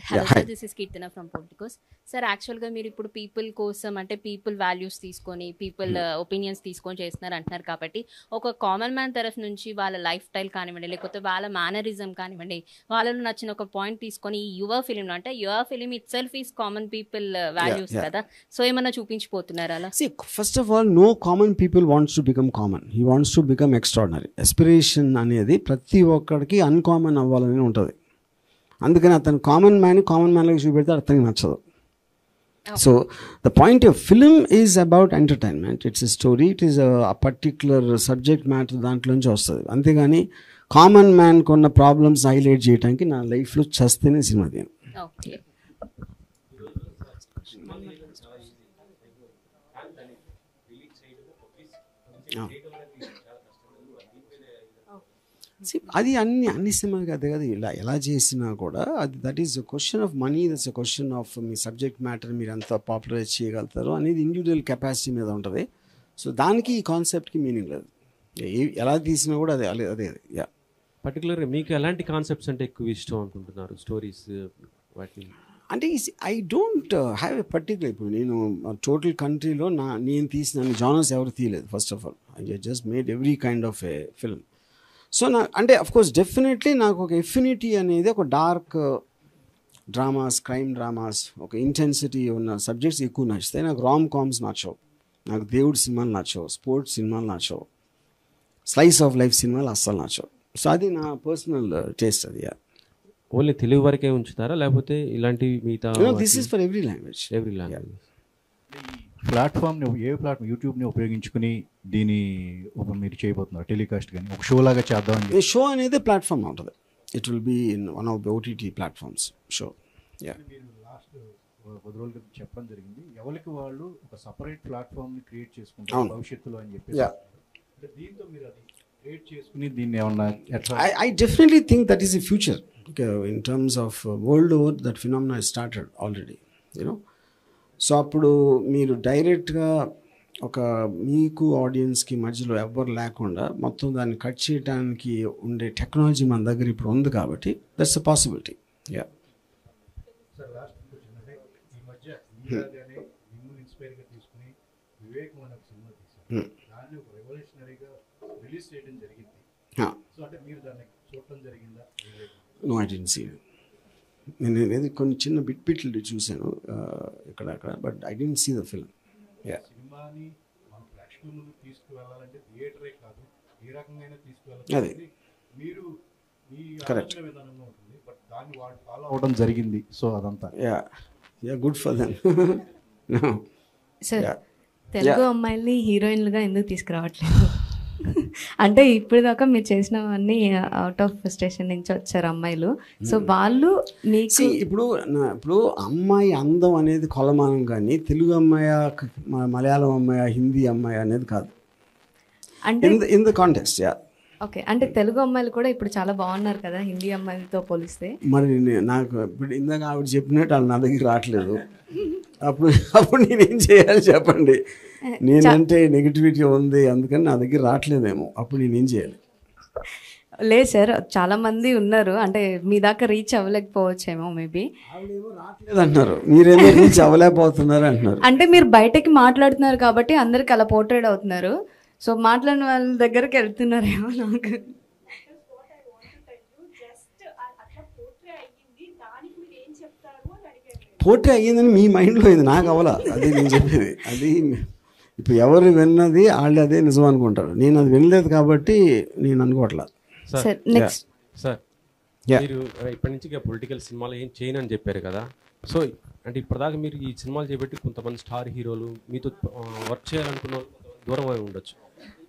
hello sir, this is Keerthana from Politicos. Sir యాక్చువల్గా మీరు ఇప్పుడు పీపుల్ కోసం అంటే పీపుల్ వాల్యూస్ తీసుకొని పీపుల్ ఒపీనియన్స్ తీసుకొని చేస్తున్నారు అంటున్నారు కాబట్టి ఒక కామన్ మ్యాన్ తరఫు నుంచి వాళ్ళ లైఫ్ స్టైల్ కానివ్వండి, లేకపోతే వాళ్ళ మేనరిజం కానివ్వండి, వాళ్ళలో నచ్చిన ఒక పాయింట్ తీసుకొని ఈ యువర్ ఫిలింలో అంటే your film itself is common people values కదా, సో ఏమన్నా చూపించిపోతున్నారు అలా? First of all no common people wants to become common, he wants to become extraordinary. Aspiration అనేది ప్రతి ఒక్కడికి అన్కామన్ అవ్వాలని ఉంటుంది. అందుకని అతను కామన్ మ్యాన్కి చూపెడితే అతనికి నచ్చదు. So the point of film is about entertainment, it's a story, it is a particular subject matter దాంట్లోంచి వస్తుంది. అంతేగాని కామన్ మ్యాన్కి ఉన్న ప్రాబ్లమ్స్ హైలైట్ చేయడానికి నా లైఫ్లో చస్తేనే సినిమా తీయను. అది అన్ని సినిమాకి అదే కదా. ఇలా ఎలా చేసినా కూడా అది that is a question of money, that's a question of me subject matter మీరు ఎంత పాపులరైజ్ చేయగలుగుతారు అనేది ఇండివిజువల్ కెపాసిటీ మీద ఉంటుంది. సో దానికి ఈ కాన్సెప్ట్కి మీనింగ్ లేదు. ఎలా తీసినా కూడా అదే అదే. యా, పర్టికులర్గా మీకు ఎలాంటి కాన్సెప్ట్స్ అంటే ఎక్కువ ఇష్టం అనుకుంటున్నారు? స్టోరీస్ వాటి అంటే I don't have a particular. ఇప్పుడు నేను టోటల్ కంట్రీలో నేను తీసిన జానర్స్ ఎవరు తీయలేదు. First of all I just made every kind of a film. So అంటే అఫ్కోర్స్ డెఫినెట్లీ నాకు ఒక ఎఫినిటీ అనేది ఒక డార్క్ డ్రామాస్, క్రైమ్ డ్రామాస్, ఒక ఇంటెన్సిటీ ఉన్న సబ్జెక్ట్స్ ఎక్కువ నచ్చుతాయి. నాకు రామ్ కామ్స్ నచ్చవు, నాకు దేవుడి సినిమాలు నచ్చవు, స్పోర్ట్స్ సినిమాలు నచ్చవు, స్లైస్ ఆఫ్ లైఫ్ సినిమాలు అస్సలు నచ్చవు. సో అది నా పర్సనల్ టేస్ట్. అది ఓన్లీ తెలుగు వరకే ఉంచుతారా లేకపోతే ఇలాంటివి మిగతా? This is for every language. ప్లాట్ఫామ్ని యూట్యూబ్ని ఉపయోగించుకుని దీని మీరు చేయబోతున్నారు టెలికాస్ట్ కానీ ఒక షో లాగా చేద్దామని? షో అనేది ప్లాట్ఫామ్ ఉంటుంది. It will be in one of the OTT platforms show. మీరు లాస్ట్ 10 రోజుల క్రితం చెప్పడం జరిగింది, ఎవరికి వాళ్ళు ఒక సపరేట్ ప్లాట్ఫామ్ని క్రియేట్ చేసుకుంటారు భవిష్యత్తులో అని చెప్పి. దీంతో మీరు అది క్రియేట్ చేసుకుని దీన్ని ఏమన్నా I definitely think that is the future. In terms of world over, that phenomena has started already, you know. So అప్పుడు మీరు డైరెక్ట్గా ఒక మీకు ఆడియన్స్కి మధ్యలో ఎవ్వరు లేకుండా మొత్తం దాన్ని కట్ చేయడానికి ఉండే టెక్నాలజీ మన దగ్గర ఇప్పుడు ఉంది కాబట్టి that's a possibility. Yeah sir, last question అంటే ఈ మధ్య మిమ్మల్ని ఇన్స్పైర్గా తీసుకుని వివేకం అనే సినిమా తీశారు, దాన్ని ఒక రెవల్యూషనరీగా రిలీజ్ చేయడం జరిగింది. సో అంటే మీరు దాన్ని చూడటం జరిగిందా? No, I didn't see. నేను కొన్ని చిన్న బిట్లు చూశాను ఇక్కడ అక్కడ, but I didn't see the film. సినిమాని మన ప్రేక్షకుల ముందు తీసుకువెళ్ళాలంటే థియేటరే కాదు, ఏ రకంగా తీసుకువెళ్ళాలి మీరు మీ ఆలోచన విధానంలో ఉంటుంది, బట్ దాన్ని వాళ్ళు ఫాలో అవడం జరిగింది. సో అదంతా good for them. Sir, Telugu అమ్మాయిల్ని హీరోయిన్లుగా ఎందుకు తీసుకురావట్లేదు? అంటే ఇప్పుడు దాకా మీరు చేసినవన్నీ అవుట్ ఆఫ్ స్టేషన్ నుంచి వచ్చారు అమ్మాయిలు. సో వాళ్ళు మీకు ఇప్పుడు అమ్మాయి అందం అనేది కొలమానం, కానీ తెలుగు అమ్మాయి, మలయాళం అమ్మాయి, హిందీ అమ్మాయి అనేది కాదు. అంటే ఇన్ ద కాంటెక్స్ట్. ఓకే, అంటే తెలుగు అమ్మాయిలు కూడా ఇప్పుడు చాలా బాగున్నారు కదా హిందీ అమ్మాయిలతో పోలిస్తే. మరి నాకు ఇప్పుడు ఇందాక ఆవిడ చెప్పినట్టు వాళ్ళు నా దగ్గర రావట్లేదు. అప్పుడు నేనేం చేయాలి చెప్పండి? నేనంటే నెగిటివిటీ ఉంది అందుకని నా దగ్గర రావట్లేదేమో, అప్పుడు నేనేం చేయాలి? లేదు సార్, చాలా మంది ఉన్నారు, అంటే మీ దాకా రీచ్ అవ్వలేకపోవచ్చేమో మేబీ. అంటున్నారు మీరేమో రీచ్ అవ్వలేకపోతున్నారు అంటున్నారు. అంటే మీరు బయటకి మాట్లాడుతున్నారు కాబట్టి అందరికి అలా పోర్ట్రేట్ అవుతున్నారు. సో మాట్లాడిన వాళ్ళ దగ్గరికి వెళ్తున్నారేమో నాకు. పోర్ట్రే అయ్యిందని మీ మైండ్లో అయింది, నాకు అవ్వాలా. అది నేను చెప్పేది. అది ఇప్పుడు ఎవరు విన్నది వాళ్ళు అదే నిజం అనుకుంటారు. నేను అది వినలేదు కాబట్టి నేను అనుకోవట్లా. సార్ మీరు ఇప్పటి నుంచి పొలిటికల్ సినిమాలు ఏం చేయను అని చెప్పారు కదా. సో అంటే ఇప్పటిదాకా మీరు ఈ సినిమాలు చేపట్టి కొంతమంది స్టార్ హీరోలు మీతో వర్క్ చేయాలనుకున్న దూరం అయి ఉండొచ్చు.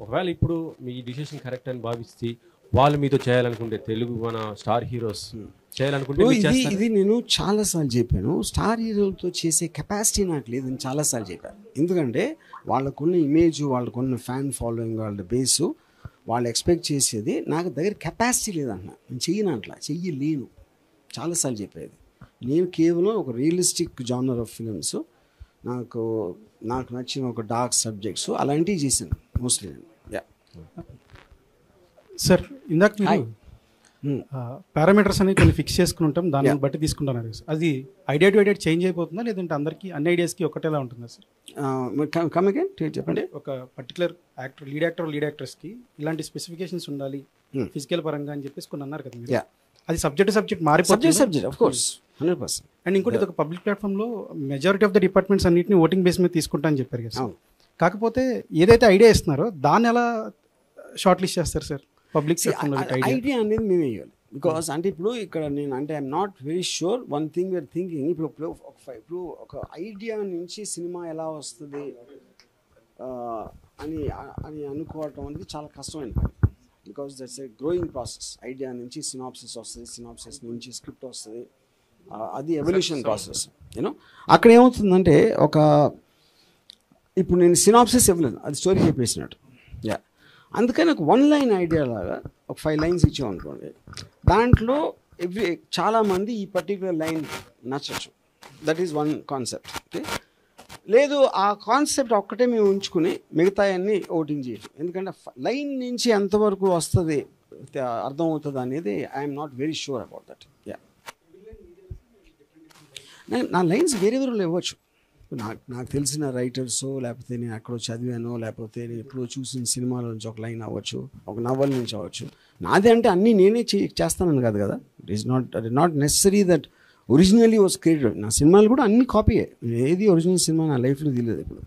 ఒకవేళ ఇప్పుడు మీ డిసిషన్ కరెక్ట్ అని భావిస్తే వాళ్ళు మీతో చేయాలనుకుంటే, తెలుగు మన స్టార్ హీరోస్ చేయాలనుకుంటే ఇది నేను చాలాసార్లు చెప్పాను. స్టార్ హీరోలతో చేసే కెపాసిటీ నాకు లేదని చాలాసార్లు చెప్పాను. ఎందుకంటే వాళ్ళకున్న ఇమేజ్, వాళ్ళకున్న ఫ్యాన్ ఫాలోయింగ్, వాళ్ళ బేసు, వాళ్ళు ఎక్స్పెక్ట్ చేసేది నాకు దగ్గర కెపాసిటీ లేదన్నా. నేను చెయ్యను, అట్లా చెయ్యలేను. చాలాసార్లు చెప్పేది. నేను కేవలం ఒక రియలిస్టిక్ జానర్ ఆఫ్ ఫిలిమ్స్, నాకు నచ్చిన ఒక డార్క్ సబ్జెక్ట్స్ అలాంటివి చేశాను మోస్ట్లీ నేను. సార్ ఇందాక మీరు పారామీటర్స్ అనేవి కొన్ని ఫిక్స్ చేసుకుని ఉంటాం, దాన్ని బట్టి తీసుకుంటున్నారు. అది ఐడియా టు ఐడియా చేంజ్ అయిపోతుందా, లేదంటే అందరికీ అన్ని ఐడియాస్కి ఒకటేలా ఉంటుందా సార్? చెప్పండి. ఒక పర్టికులర్ యాక్టర్, లీడ్ యాక్టర్స్కి ఇలాంటి స్పెసిఫికేషన్స్ ఉండాలి ఫిజికల్ పరంగా అని చెప్పేసి కొన్ని అన్నారు కదా మీరు. అది సబ్జెక్ట్ మారిపోతుంది. Subject of course 100%. అండ్ ఇంకోటి ఒక పబ్లిక్ ప్లాట్ఫామ్లో మెజారిటీ ఆఫ్ ద డిపార్ట్మెంట్స్ అన్నింటినీ ఓటింగ్ బేస్ మీద తీసుకుంటా అని చెప్పారు కదా సార్. కాకపోతే ఏదైతే ఐడియా ఇస్తున్నారో దాన్ని ఎలా షార్ట్ లిస్ట్ చేస్తారు సార్ పబ్లిక్ ఐడియా అనేది మేము వేయాలి. బికాస్ అంటే ఇప్పుడు ఇక్కడ నేను అంటే I'm not very sure one thing we are thinking. ఇప్పుడు ఒక ఐడియా నుంచి సినిమా ఎలా వస్తుంది అని అనుకోవటం అనేది చాలా కష్టమైన పని. Because that's a growing process. Idea నుంచి సినాప్సిస్ వస్తుంది, సినాప్సిస్ నుంచి స్క్రిప్ట్ వస్తుంది, అది ఎవల్యూషన్ ప్రాసెస్. యూనో అక్కడ ఏమవుతుందంటే ఇప్పుడు నేను సినాప్సిస్ ఇవ్వలేను, అది స్టోరీ చెప్పేసినట్టు. అందుకని ఒక 1 లైన్ ఐడియా లాగా ఒక 5 లైన్స్ ఇచ్చామనుకోండి, దాంట్లో చాలామంది ఈ పర్టికులర్ లైన్ నచ్చచ్చు. That is one concept. Okay, లేదు ఆ కాన్సెప్ట్ ఒక్కటే మేము ఉంచుకుని మిగతా అన్నీ ఓటింగ్ చేయటం. ఎందుకంటే లైన్ నుంచి ఎంతవరకు వస్తుంది అర్థమవుతుంది అనేది I'm not very sure about that. నా లైన్స్ వేరే ఇవ్వచ్చు. నాకు తెలిసిన రైటర్స్, లేకపోతే నేను ఎక్కడో చదివానో, లేకపోతే నేను ఎప్పుడో చూసిన సినిమాల నుంచి ఒక లైన్ అవ్వచ్చు, ఒక నవల్ నుంచి అవ్వచ్చు. నాదే అంటే అన్నీ నేనే చేస్తానని కాదు కదా. It not necessary that originally was created. నా సినిమాలు కూడా అన్ని కాపీయే. ఏది ఒరిజినల్ సినిమా నా లైఫ్లో తెలియదు ఇప్పుడు.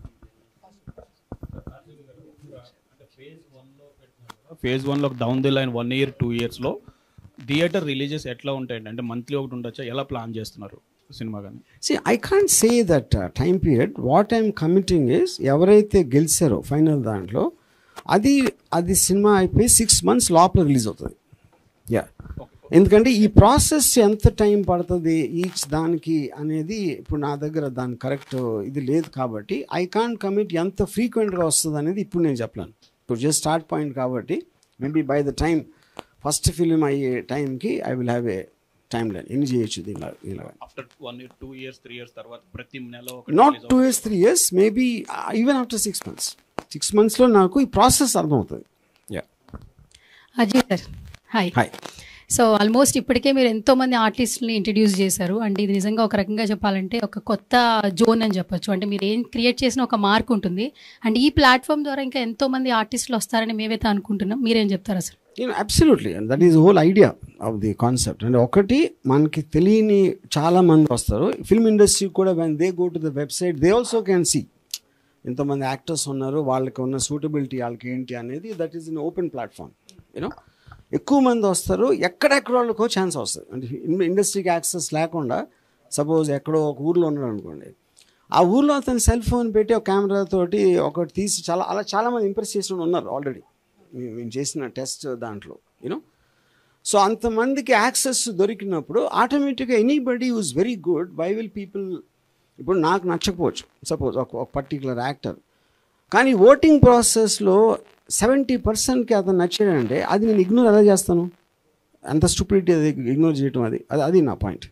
ఫేజ్ 1లో డౌన్ ది లైన్ 1 year 2 yearsలో థియేటర్ రిలీజెస్ ఎట్లా ఉంటాయండి? అంటే మంత్లీ ఒకటి ఉండొచ్చా? ఎలా ప్లాన్ చేస్తున్నారు సినిమా కానీ? I can't say that time period. What I'm committing is, ఎవరైతే గెలిచారో ఫైనల్ దాంట్లో అది సినిమా అయిపోయి 6 months లోపల రిలీజ్ అవుతుంది. ఎందుకంటే ఈ ప్రాసెస్ ఎంత టైం పడుతుంది ఈచ్ దానికి అనేది ఇప్పుడు నా దగ్గర దాని కరెక్ట్ ఇది లేదు కాబట్టి ఐ కాంట్ కమిట్ ఎంత ఫ్రీక్వెంట్గా వస్తుంది అనేది ఇప్పుడు నేను చెప్పలేను. ఇప్పుడు జస్ట్ స్టార్ట్ పాయింట్ కాబట్టి maybe by the time first film అయ్యే టైంకి I will have a time line. ఎన్ని చేయొచ్చు దీనిలా ఆఫ్టర్ 1 year 2 years 3 years తర్వాత ప్రతి నెల not 2 years 3 years maybe even after 6 months. 6 monthsలో నాకు ఈ ప్రాసెస్ అర్థమవుతుంది. Ajay sir hi. So almost ఇప్పటికే మీరు ఎంతోమంది ఆర్టిస్ట్ని ఇంట్రడ్యూస్ చేశారు. అంటే ఇది నిజంగా ఒక రకంగా చెప్పాలంటే ఒక కొత్త జోన్ అని చెప్పొచ్చు. అంటే మీరు ఏం క్రియేట్ చేసిన ఒక మార్క్ ఉంటుంది. అండ్ ఈ ప్లాట్ఫామ్ ద్వారా ఇంకా ఎంతోమంది ఆర్టిస్టులు వస్తారని మేమైతే అనుకుంటున్నాం. మీరేం చెప్తారు అసలు? Absolutely, that is whole idea of the concept. అంటే ఒకటి మనకి తెలియని చాలా మంది వస్తారు. ఫిల్మ్ ఇండస్ట్రీ కూడా when they go to the website they also can see ఎంతమంది యాక్టర్స్ ఉన్నారు, వాళ్ళకి ఉన్న సూటబిలిటీ వాళ్ళకి ఏంటి అనేది. That is in open platform. You know ఎక్కువ మంది వస్తారు, ఎక్కడెక్కడ వాళ్ళకో ఛాన్స్ వస్తుంది. అంటే ఇండస్ట్రీకి యాక్సెస్ లేకుండా సపోజ్ ఎక్కడో ఒక ఊర్లో ఉన్నాడు అనుకోండి, ఆ ఊర్లో అతను సెల్ ఫోన్ పెట్టి ఒక కెమెరాతోటి ఒకటి తీసి చాలామంది ఇంప్రెస్ చేసిన ఉన్నారు ఆల్రెడీ. మేము చేసిన టెస్ట్ దాంట్లో యూనో. సో అంతమందికి యాక్సెస్ దొరికినప్పుడు ఆటోమేటిక్గా anybody who's very good, why will people, ఇప్పుడు నాకు నచ్చకపోవచ్చు సపోజ్ ఒక పర్టికులర్ యాక్టర్, కానీ ఓటింగ్ ప్రాసెస్లో 70%కి అతను నచ్చాడంటే అది నేను ఇగ్నోర్ ఎలా చేస్తాను? అంత స్టూపిడిటీ అది ఇగ్నోర్ చేయటం, అది నా పాయింట్.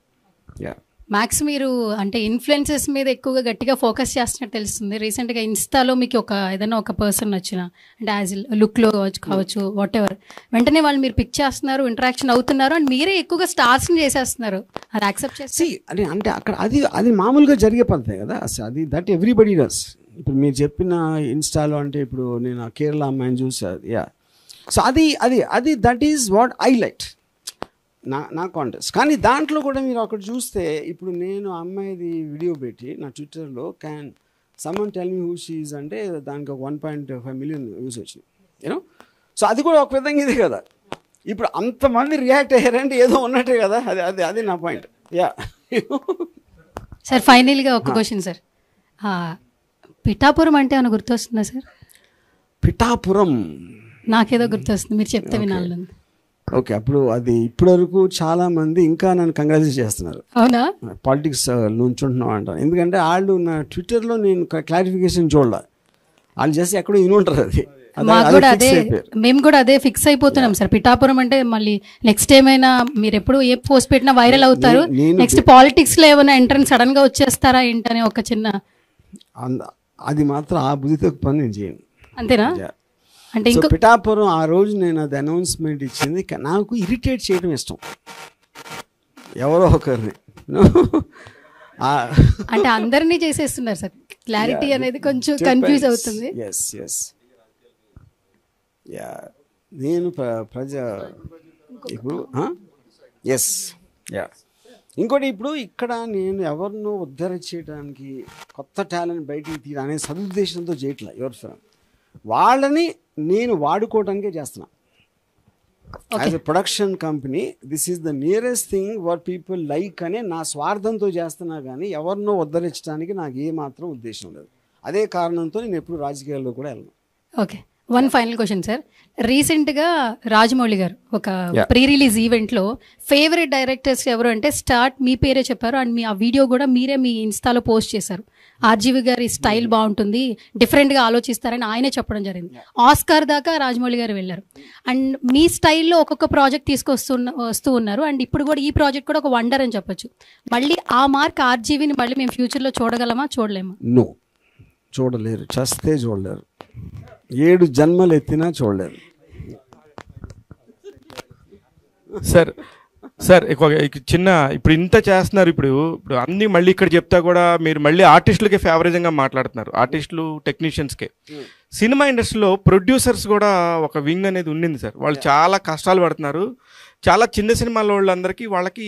యా మ్యాక్స్ మీరు అంటే ఇన్ఫ్లుయెన్సెస్ మీద ఎక్కువగా గట్టిగా ఫోకస్ చేస్తున్నట్టు తెలుస్తుంది. రీసెంట్గా ఇన్స్టాలో మీకు ఏదైనా ఒక పర్సన్ వచ్చిన అంటే యాజ్ లుక్లో కావచ్చు వాట్ ఎవర్, వెంటనే వాళ్ళు మీరు పిక్ చేస్తున్నారు, ఇంటరాక్షన్ అవుతున్నారు, అండ్ మీరే ఎక్కువగా స్టార్స్ని చేసేస్తున్నారు. అది యాక్సెప్ట్ చేసి అంటే అక్కడ అది మామూలుగా జరిగే పద్ధతే కదా, అది దట్ ఎవ్రీబడి డస్. ఇప్పుడు మీరు చెప్పిన ఇన్స్టాలో అంటే ఇప్పుడు నేను ఆ కేరళ అమ్మాయిని చూసాను. యా, సో అది that is what I like నా కాంటెస్ట్. కానీ దాంట్లో కూడా మీరు అక్కడ చూస్తే ఇప్పుడు నేను అమ్మాయిది వీడియో పెట్టి నా ట్విట్టర్లో can someone tell me who she is అంటే దానికి ఒక 1.5 మిలియన్ వ్యూస్ వచ్చినాయి యూనో. సో అది కూడా ఒక విధంగా ఇదే కదా. ఇప్పుడు అంతమంది రియాక్ట్ అయ్యారంటే ఏదో ఉన్నట్టే కదా, అది నా పాయింట్. యా సార్ ఫైనల్గా ఒక క్వశ్చన్ సార్, పిఠాపురం అంటే ఏమైనా గుర్తొస్తుందా సార్? పిఠాపురం నాకేదో గుర్తొస్తుంది, మీరు చెప్తే వినాలి. ఓకే, అప్పుడు అది ఇప్పటివరకు చాలా మంది ఇంకా నన్ను కంగ్రాచులేట్ చేస్తున్నారు. అవునా? పాలిటిక్స్ నుంచుంటున్నాం అంటారు. ఎందుకంటే వాళ్ళు నా ట్విట్టర్లో నేను క్లారిఫికేషన్ చూడాల, వాళ్ళు చేసి ఎక్కడో విని ఉంటారు. అది మేము కూడా అదే ఫిక్స్ అయిపోతున్నాం సార్. పిఠాపురం అంటే మళ్ళీ నెక్స్ట్ ఏమైనా మీరు ఎప్పుడు ఏ పోస్ట్ పెట్టినా వైరల్ అవుతారు, నెక్స్ట్ పాలిటిక్స్ లో ఏమైనా ఎంట్రన్స్ సడన్ గా వచ్చేస్తారా ఏంటనే ఒక చిన్న అది మాత్రం ఆ బుద్ధితో పని నేను చేయను. అంతేనా? అంటే ఇంకా పిఠాపురం ఆ రోజు నేను అది అనౌన్స్మెంట్ ఇచ్చింది, నాకు ఇరిటేట్ చేయడం ఇష్టం ఎవరో ఒకరిని. అంటే అందరినీ చేసేస్తున్నారు సార్, క్లారిటీ అనేది కొంచెం కన్ఫ్యూజ్ అవుతుంది. నేను ఇప్పుడు ఇంకోటి ఇప్పుడు ఇక్కడ నేను ఎవరినో ఉద్ధరించడానికి కొత్త టాలెంట్ బయటికి తీయడం అనే సదుద్దేశంతో చేయట్లా. ఎవరి ఫిల్మ్ వాళ్ళని నేను వాడుకోవడానికే చేస్తున్నా. As a production company this is the nearest thing were people like అనే నా స్వార్థంతో చేస్తున్నా, కానీ ఎవరినో ఉద్ధరించడానికి నాకు ఏమాత్రం ఉద్దేశం లేదు. అదే కారణంతో నేను ఎప్పుడు రాజకీయాల్లో కూడా వెళ్ళను. Okay, one final question sir. రీసెంట్గా రాజమౌళి గారు ఒక ప్రీ రిలీజ్ ఈవెంట్లో ఫేవరెట్ డైరెక్టర్స్ ఎవరు అంటే స్టార్ట్ మీ పేరే చెప్పారు, అండ్ మీ ఆ వీడియో కూడా మీరే మీ ఇన్స్టాలో పోస్ట్ చేశారు. ఆర్జీవి గారి స్టైల్ బాగుంటుంది, డిఫరెంట్గా ఆలోచిస్తారని ఆయనే చెప్పడం జరిగింది. ఆస్కార్ దాకా రాజమౌళి గారు వెళ్ళారు. అండ్ మీ స్టైల్లో ఒక్కొక్క ప్రాజెక్ట్ వస్తూ ఉన్నారు. అండ్ ఇప్పుడు కూడా ఈ ప్రాజెక్ట్ కూడా ఒక వండర్ అని చెప్పొచ్చు. మళ్ళీ ఆ మార్క్ ఆర్జీవిని మళ్ళీ మేము ఫ్యూచర్లో చూడగలమా, చూడలేమా? నో, చూడలేరు, చస్తే చూడలేరు, 7 జన్మలు ఎత్తినా చూడలేదు. సార్ చిన్న ఇప్పుడు ఇంత చేస్తున్నారు, ఇప్పుడు అన్ని మళ్ళీ ఇక్కడ చెప్తా కూడా మీరు మళ్ళీ ఆర్టిస్టులకే ఫేవరేజ్గా మాట్లాడుతున్నారు, ఆర్టిస్టులు టెక్నీషియన్స్కే. సినిమా ఇండస్ట్రీలో ప్రొడ్యూసర్స్ కూడా ఒక వింగ్ అనేది ఉండింది సార్. వాళ్ళు చాలా కష్టాలు పడుతున్నారు. చాలా చిన్న సినిమాల వాళ్ళందరికీ వాళ్ళకి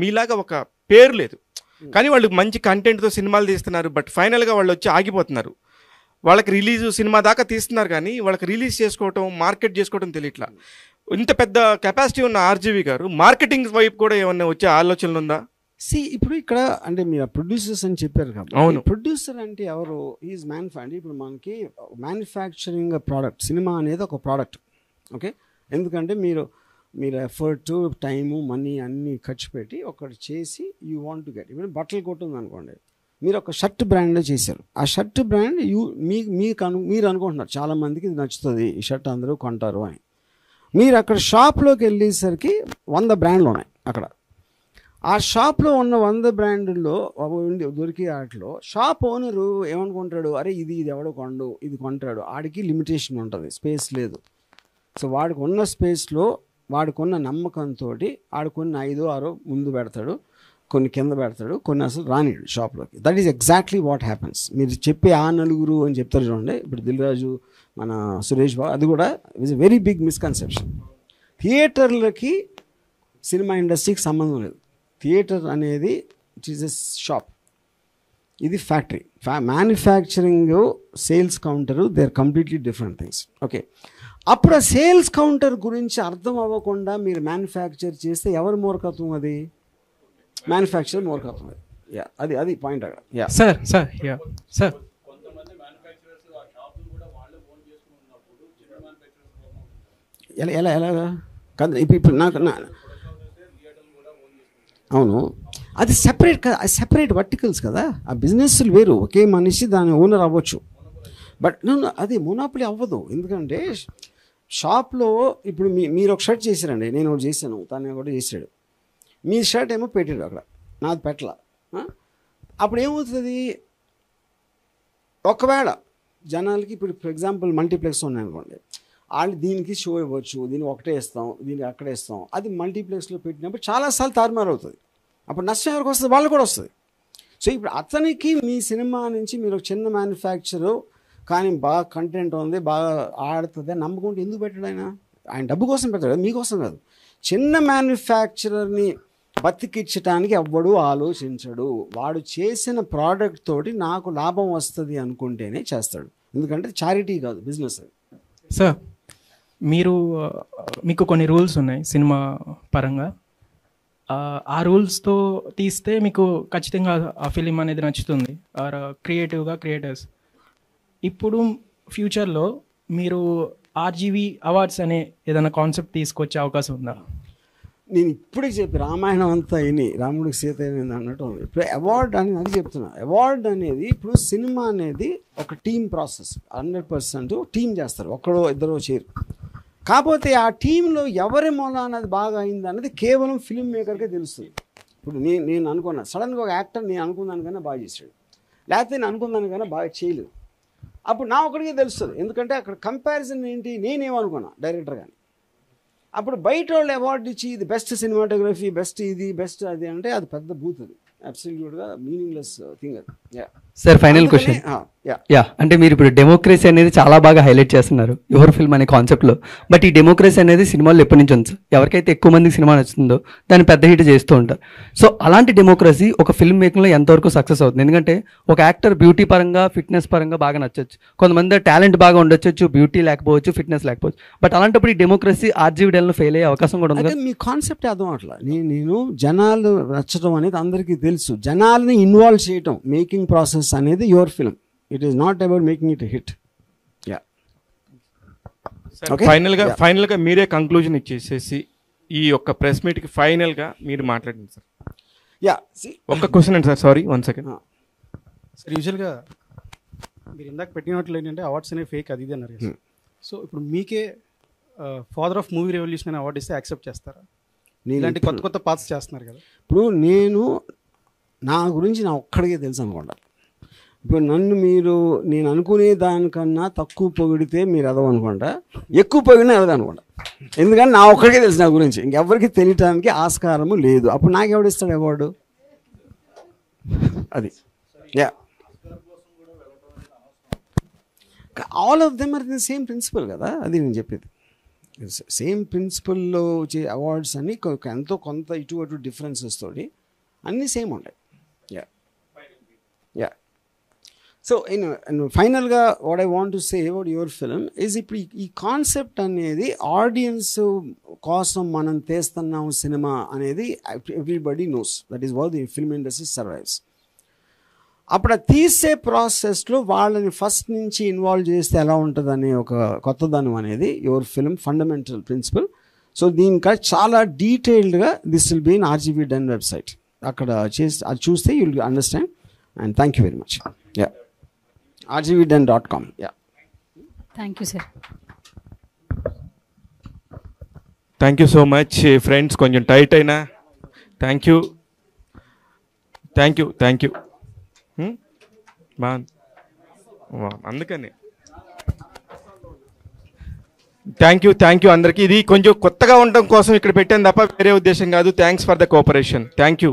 మీలాగా ఒక పేరు లేదు, కానీ వాళ్ళు మంచి కంటెంట్తో సినిమాలు తీస్తున్నారు. బట్ ఫైనల్గా వాళ్ళు వచ్చి ఆగిపోతున్నారు. వాళ్ళకి రిలీజ్ సినిమా దాకా తీస్తున్నారు, కానీ వాళ్ళకి రిలీజ్ చేసుకోవటం, మార్కెట్ చేసుకోవటం తెలియట్లా. ఇంత పెద్ద కెపాసిటీ ఉన్న ఆర్జీవి గారు మార్కెటింగ్ వైపు కూడా ఏమన్నా వచ్చే ఆలోచనలు ఉందా? ఇప్పుడు ఇక్కడ అంటే మీరు ప్రొడ్యూసర్స్ అని చెప్పారు కాబట్టి, అవును, ప్రొడ్యూసర్ అంటే ఎవరు? Is manufacture. ఇప్పుడు మనకి మ్యానుఫ్యాక్చరింగ్ ప్రోడక్ట్, సినిమా అనేది ఒక ప్రోడక్ట్. ఓకే, ఎందుకంటే మీరు ఎఫర్ట్, టైము, మనీ అన్నీ ఖర్చు పెట్టి ఒకటి చేసి యూ వాంట్ టు గెట్. ఇప్పుడు బట్టలు కొట్టుంది అనుకోండి, మీరు ఒక షర్ట్ బ్రాండ్లో చేశారు. ఆ షర్ట్ బ్రాండ్ మీరు అనుకుంటున్నారు చాలామందికి ఇది నచ్చుతుంది, ఈ షర్ట్ అందరూ కొంటారు అని. మీరు అక్కడ షాప్లోకి వెళ్ళేసరికి 100 బ్రాండ్లు ఉన్నాయి. అక్కడ ఆ షాప్లో ఉన్న 100 బ్రాండ్లో దొరికే వాటిలో షాప్ ఓనరు ఏమనుకుంటాడు, అరే ఇది ఎవడో కొండు, ఇది కొంటాడు. ఆడికి లిమిటేషన్ ఉంటుంది, స్పేస్ లేదు. సో వాడికి ఉన్న స్పేస్లో వాడికున్న నమ్మకంతో ఆడుకున్న 5 6 ముందు పెడతాడు, కొన్ని కింద పెడతాడు, కొన్ని అసలు రానిడు షాప్లోకి. That is exactly what happens. మీరు చెప్పే ఆ నలుగురు అని చెప్తారు చూడండి, ఇప్పుడు దిల్ రాజు, మన సురేష్ బాబు, అది కూడా it's a very big misconception. థియేటర్లకి సినిమా ఇండస్ట్రీకి సంబంధం లేదు. థియేటర్ అనేది ఇట్ ఈస్ ఎ షాప్, ఇది factory. Manufacturing, sales counter, they are completely different things. Okay, అప్పుడు ఆ సేల్స్ కౌంటర్ గురించి అర్థం అవ్వకుండా మీరు మ్యానుఫ్యాక్చర్ చేస్తే ఎవరు మూర్ఖత్వం? అది మ్యానుఫ్యాక్చర్ మూర్ఖత్వం. అది పాయింట్ అక్కడ. సార్ ఎలాగా కాదు ఇప్పుడు నాకు అవును, అది సెపరేట్ కదా, అది సెపరేట్ వర్టికల్స్ కదా. ఆ బిజినెస్లు వేరు, ఒకే మనిషి దాని ఓనర్ అవ్వచ్చు. బట్ అది మొనాపలి అవ్వదు. ఎందుకంటే షాప్లో ఇప్పుడు మీరు ఒక షర్ట్ చేశారండి, నేను ఒకటి చేశాను, తను ఒకటి చేశాడు. మీ షర్ట్ ఏమో పెట్టాడు అక్కడ, నాది పెట్టలా. అప్పుడు ఏమవుతుంది, ఒకవేళ జనాలకి ఇప్పుడు ఫర్ ఎగ్జాంపుల్ మల్టీప్లెక్స్ ఉన్నాయనుకోండి, వాళ్ళు దీనికి షో ఇవ్వచ్చు, దీనికి ఒకటే ఇస్తాం, దీనికి అక్కడే ఇస్తాం. అది మల్టీప్లెక్స్లో పెట్టినప్పుడు చాలాసార్లు తారుమారు అవుతుంది. అప్పుడు నష్టం ఎవరికి వస్తుంది, వాళ్ళు కూడా వస్తుంది. సో ఇప్పుడు అతనికి మీ సినిమా నుంచి మీరు ఒక చిన్న మ్యానుఫ్యాక్చరు కానీ బాగా కంటెంట్ ఉంది, బాగా ఆడుతుంది నమ్మకుంటే ఎందుకు పెట్టాడు ఆయన డబ్బు కోసం పెట్టాడు, మీకోసం కాదు. చిన్న మ్యానుఫ్యాక్చరర్ని బతికించడానికి ఎవ్వడూ ఆలోచించడు. వాడు చేసిన ప్రోడక్ట్ తోటి నాకు లాభం వస్తుంది అనుకుంటేనే చేస్తాడు. ఎందుకంటే చారిటీ కాదు, బిజినెస్. సార్ మీకు కొన్ని రూల్స్ ఉన్నాయి సినిమా పరంగా. ఆ రూల్స్తో తీస్తే మీకు ఖచ్చితంగా ఆ ఫిలిం అనేది నచ్చుతుంది, ఆర్ క్రియేటివ్గా క్రియేటర్స్. ఇప్పుడు ఫ్యూచర్లో మీరు ఆర్జీవీ అవార్డ్స్ అనే ఏదైనా కాన్సెప్ట్ తీసుకొచ్చే అవకాశం ఉందా? నేను ఇప్పుడే చెప్పి రామాయణం అంతా అయినాయి, రాముడికి సీత అయినది అన్నట్టు. ఇప్పుడు అవార్డ్ అని అది చెప్తున్నా. అవార్డ్ అనేది ఇప్పుడు సినిమా అనేది ఒక టీమ్ ప్రాసెస్, 100% టీం చేస్తారు, ఒక్కడో ఇద్దరో చేయరు. కాకపోతే ఆ టీంలో ఎవరి మూల అన్నది బాగా అయింది అన్నది కేవలం ఫిల్మ్ మేకర్కే తెలుస్తుంది. ఇప్పుడు నేను అనుకున్నా సడన్గా ఒక యాక్టర్ నేను అనుకున్నానికన్నా బాగా చేశాడు, లేకపోతే నేను అనుకున్నానికన్నా బాగా చేయలేదు. అప్పుడు నా ఒకటికే తెలుస్తుంది. ఎందుకంటే అక్కడ కంపారిజన్ ఏంటి, నేనేమనుకున్నా డైరెక్టర్ కానీ. అప్పుడు బయట వాళ్ళు అవార్డు ఇచ్చి ఇది బెస్ట్ సినిమాటోగ్రఫీ, బెస్ట్ ఇది, బెస్ట్ అది అంటే అది పెద్ద బూత్, అది అబ్సల్యూట్గా మీనింగ్లెస్ థింగ్ అది. Sir final question. అంటే మీరు ఇప్పుడు డెమోక్రసీ అనేది చాలా బాగా హైలైట్ చేస్తున్నారు యువర్ ఫిల్మ్ అనే కాన్సెప్ట్లో. బట్ ఈ డెమోక్రసీ అనేది సినిమాలో ఎప్పటి నుంచి ఉంది? ఎవరికైతే ఎక్కువ మందికి సినిమా నచ్చుతుందో దాన్ని పెద్ద హిట్ చేస్తూ ఉంటారు. సో అలాంటి డెమోక్రసీ ఒక ఫిల్మ్ మేకింగ్లో ఎంతవరకు సక్సెస్ అవుతుంది? ఎందుకంటే ఒక యాక్టర్ బ్యూటీ పరంగా, ఫిట్నెస్ పరంగా బాగా నచ్చచ్చు, కొంతమంది టాలెంట్ బాగా ఉండొచ్చు, బ్యూటీ లేకపోవచ్చు, ఫిట్నెస్ లేకపోవచ్చు. బట్ అలాంటప్పుడు ఈ డెమోక్రసీ ఆర్జీవీడీలో ఫెయిల్ అయ్యే అవకాశం కూడా ఉంది. మీ కాన్సెప్ట్ అర్థం అట్లా. నేను జనాలు నచ్చడం అనేది అందరికీ తెలుసు, జనాల్ని ఇన్వాల్వ్ చేయటం మేకింగ్ ప్రాసెస్ అనేది your film. It is not about making it a hit. Yeah. Okay. ఫైనల్గా మీరే కంక్లూజన్ ఇచ్చేసేసి ఈ యొక్క ప్రెస్ మీట్కి ఫైనల్గా మీరు మాట్లాడండి సార్. ఒక్క క్వశ్చన్ అండి సార్, సారీ 1 సెకండ్. సార్ యూజువల్గా మీరు ఇందాక పెట్టినట్లు ఏంటంటే అవార్డ్స్ అనేవి ఫేక్ అది ఇది అన్నారు కదా. సో ఇప్పుడు మీకే ఫాదర్ ఆఫ్ మూవీ రెవల్యూషన్ అనే అవార్డు ఇస్తే యాక్సెప్ట్ చేస్తారా? ఇలాంటి కొత్త కొత్త పాత్స్ చేస్తున్నారు కదా. ఇప్పుడు నా గురించి నా ఒక్కడికే తెలుసు అనుకోండి. ఇప్పుడు నన్ను నేను అనుకునే దానికన్నా తక్కువ పొగిడితే మీరు అదవనుకుంటా, ఎక్కువ పొగిడినా అదనుకుంటా. ఎందుకంటే నా ఒక్కడికే తెలుసు నా గురించి, ఇంకెవరికి తెలియటానికి ఆస్కారము లేదు. అప్పుడు నాకు ఎవడిస్తాడు అవార్డు? అది all of them are the same principle కదా. అది నేను చెప్పేది సేమ్ ప్రిన్సిపల్లో వచ్చే అవార్డ్స్ అన్ని ఎంతో కొంత ఇటు అటు డిఫరెన్సెస్ తోటి అన్నీ సేమ్ ఉంటాయి. సో ఫైనల్గా what I want to say about your film is ఇప్పుడు ఈ కాన్సెప్ట్ అనేది ఆడియన్స్ కోసం మనం తీస్తున్నాం సినిమా అనేది everybody knows, that is what the film industry survives. అప్పుడు తీసే ప్రాసెస్లో వాళ్ళని ఫస్ట్ నుంచి ఇన్వాల్వ్ చేస్తే ఎలా ఉంటుంది అనే ఒక కొత్తదనం అనేది your film fundamental principle. So దీనికా చాలా డీటెయిల్డ్గా this will be in RGV den website. అక్కడ అది చూస్తే you will understand. And thank you very much. rgvden.com. Thank you, sir. Thank you so much friends. కొంచెం టైట్ అయినా థ్యాంక్ యూ అందుకని thank you అందరికీ. ఇది కొంచెం కొత్తగా ఉండడం కోసం ఇక్కడ పెట్టాను తప్ప వేరే ఉద్దేశం కాదు. Thanks for the cooperation. Thank you.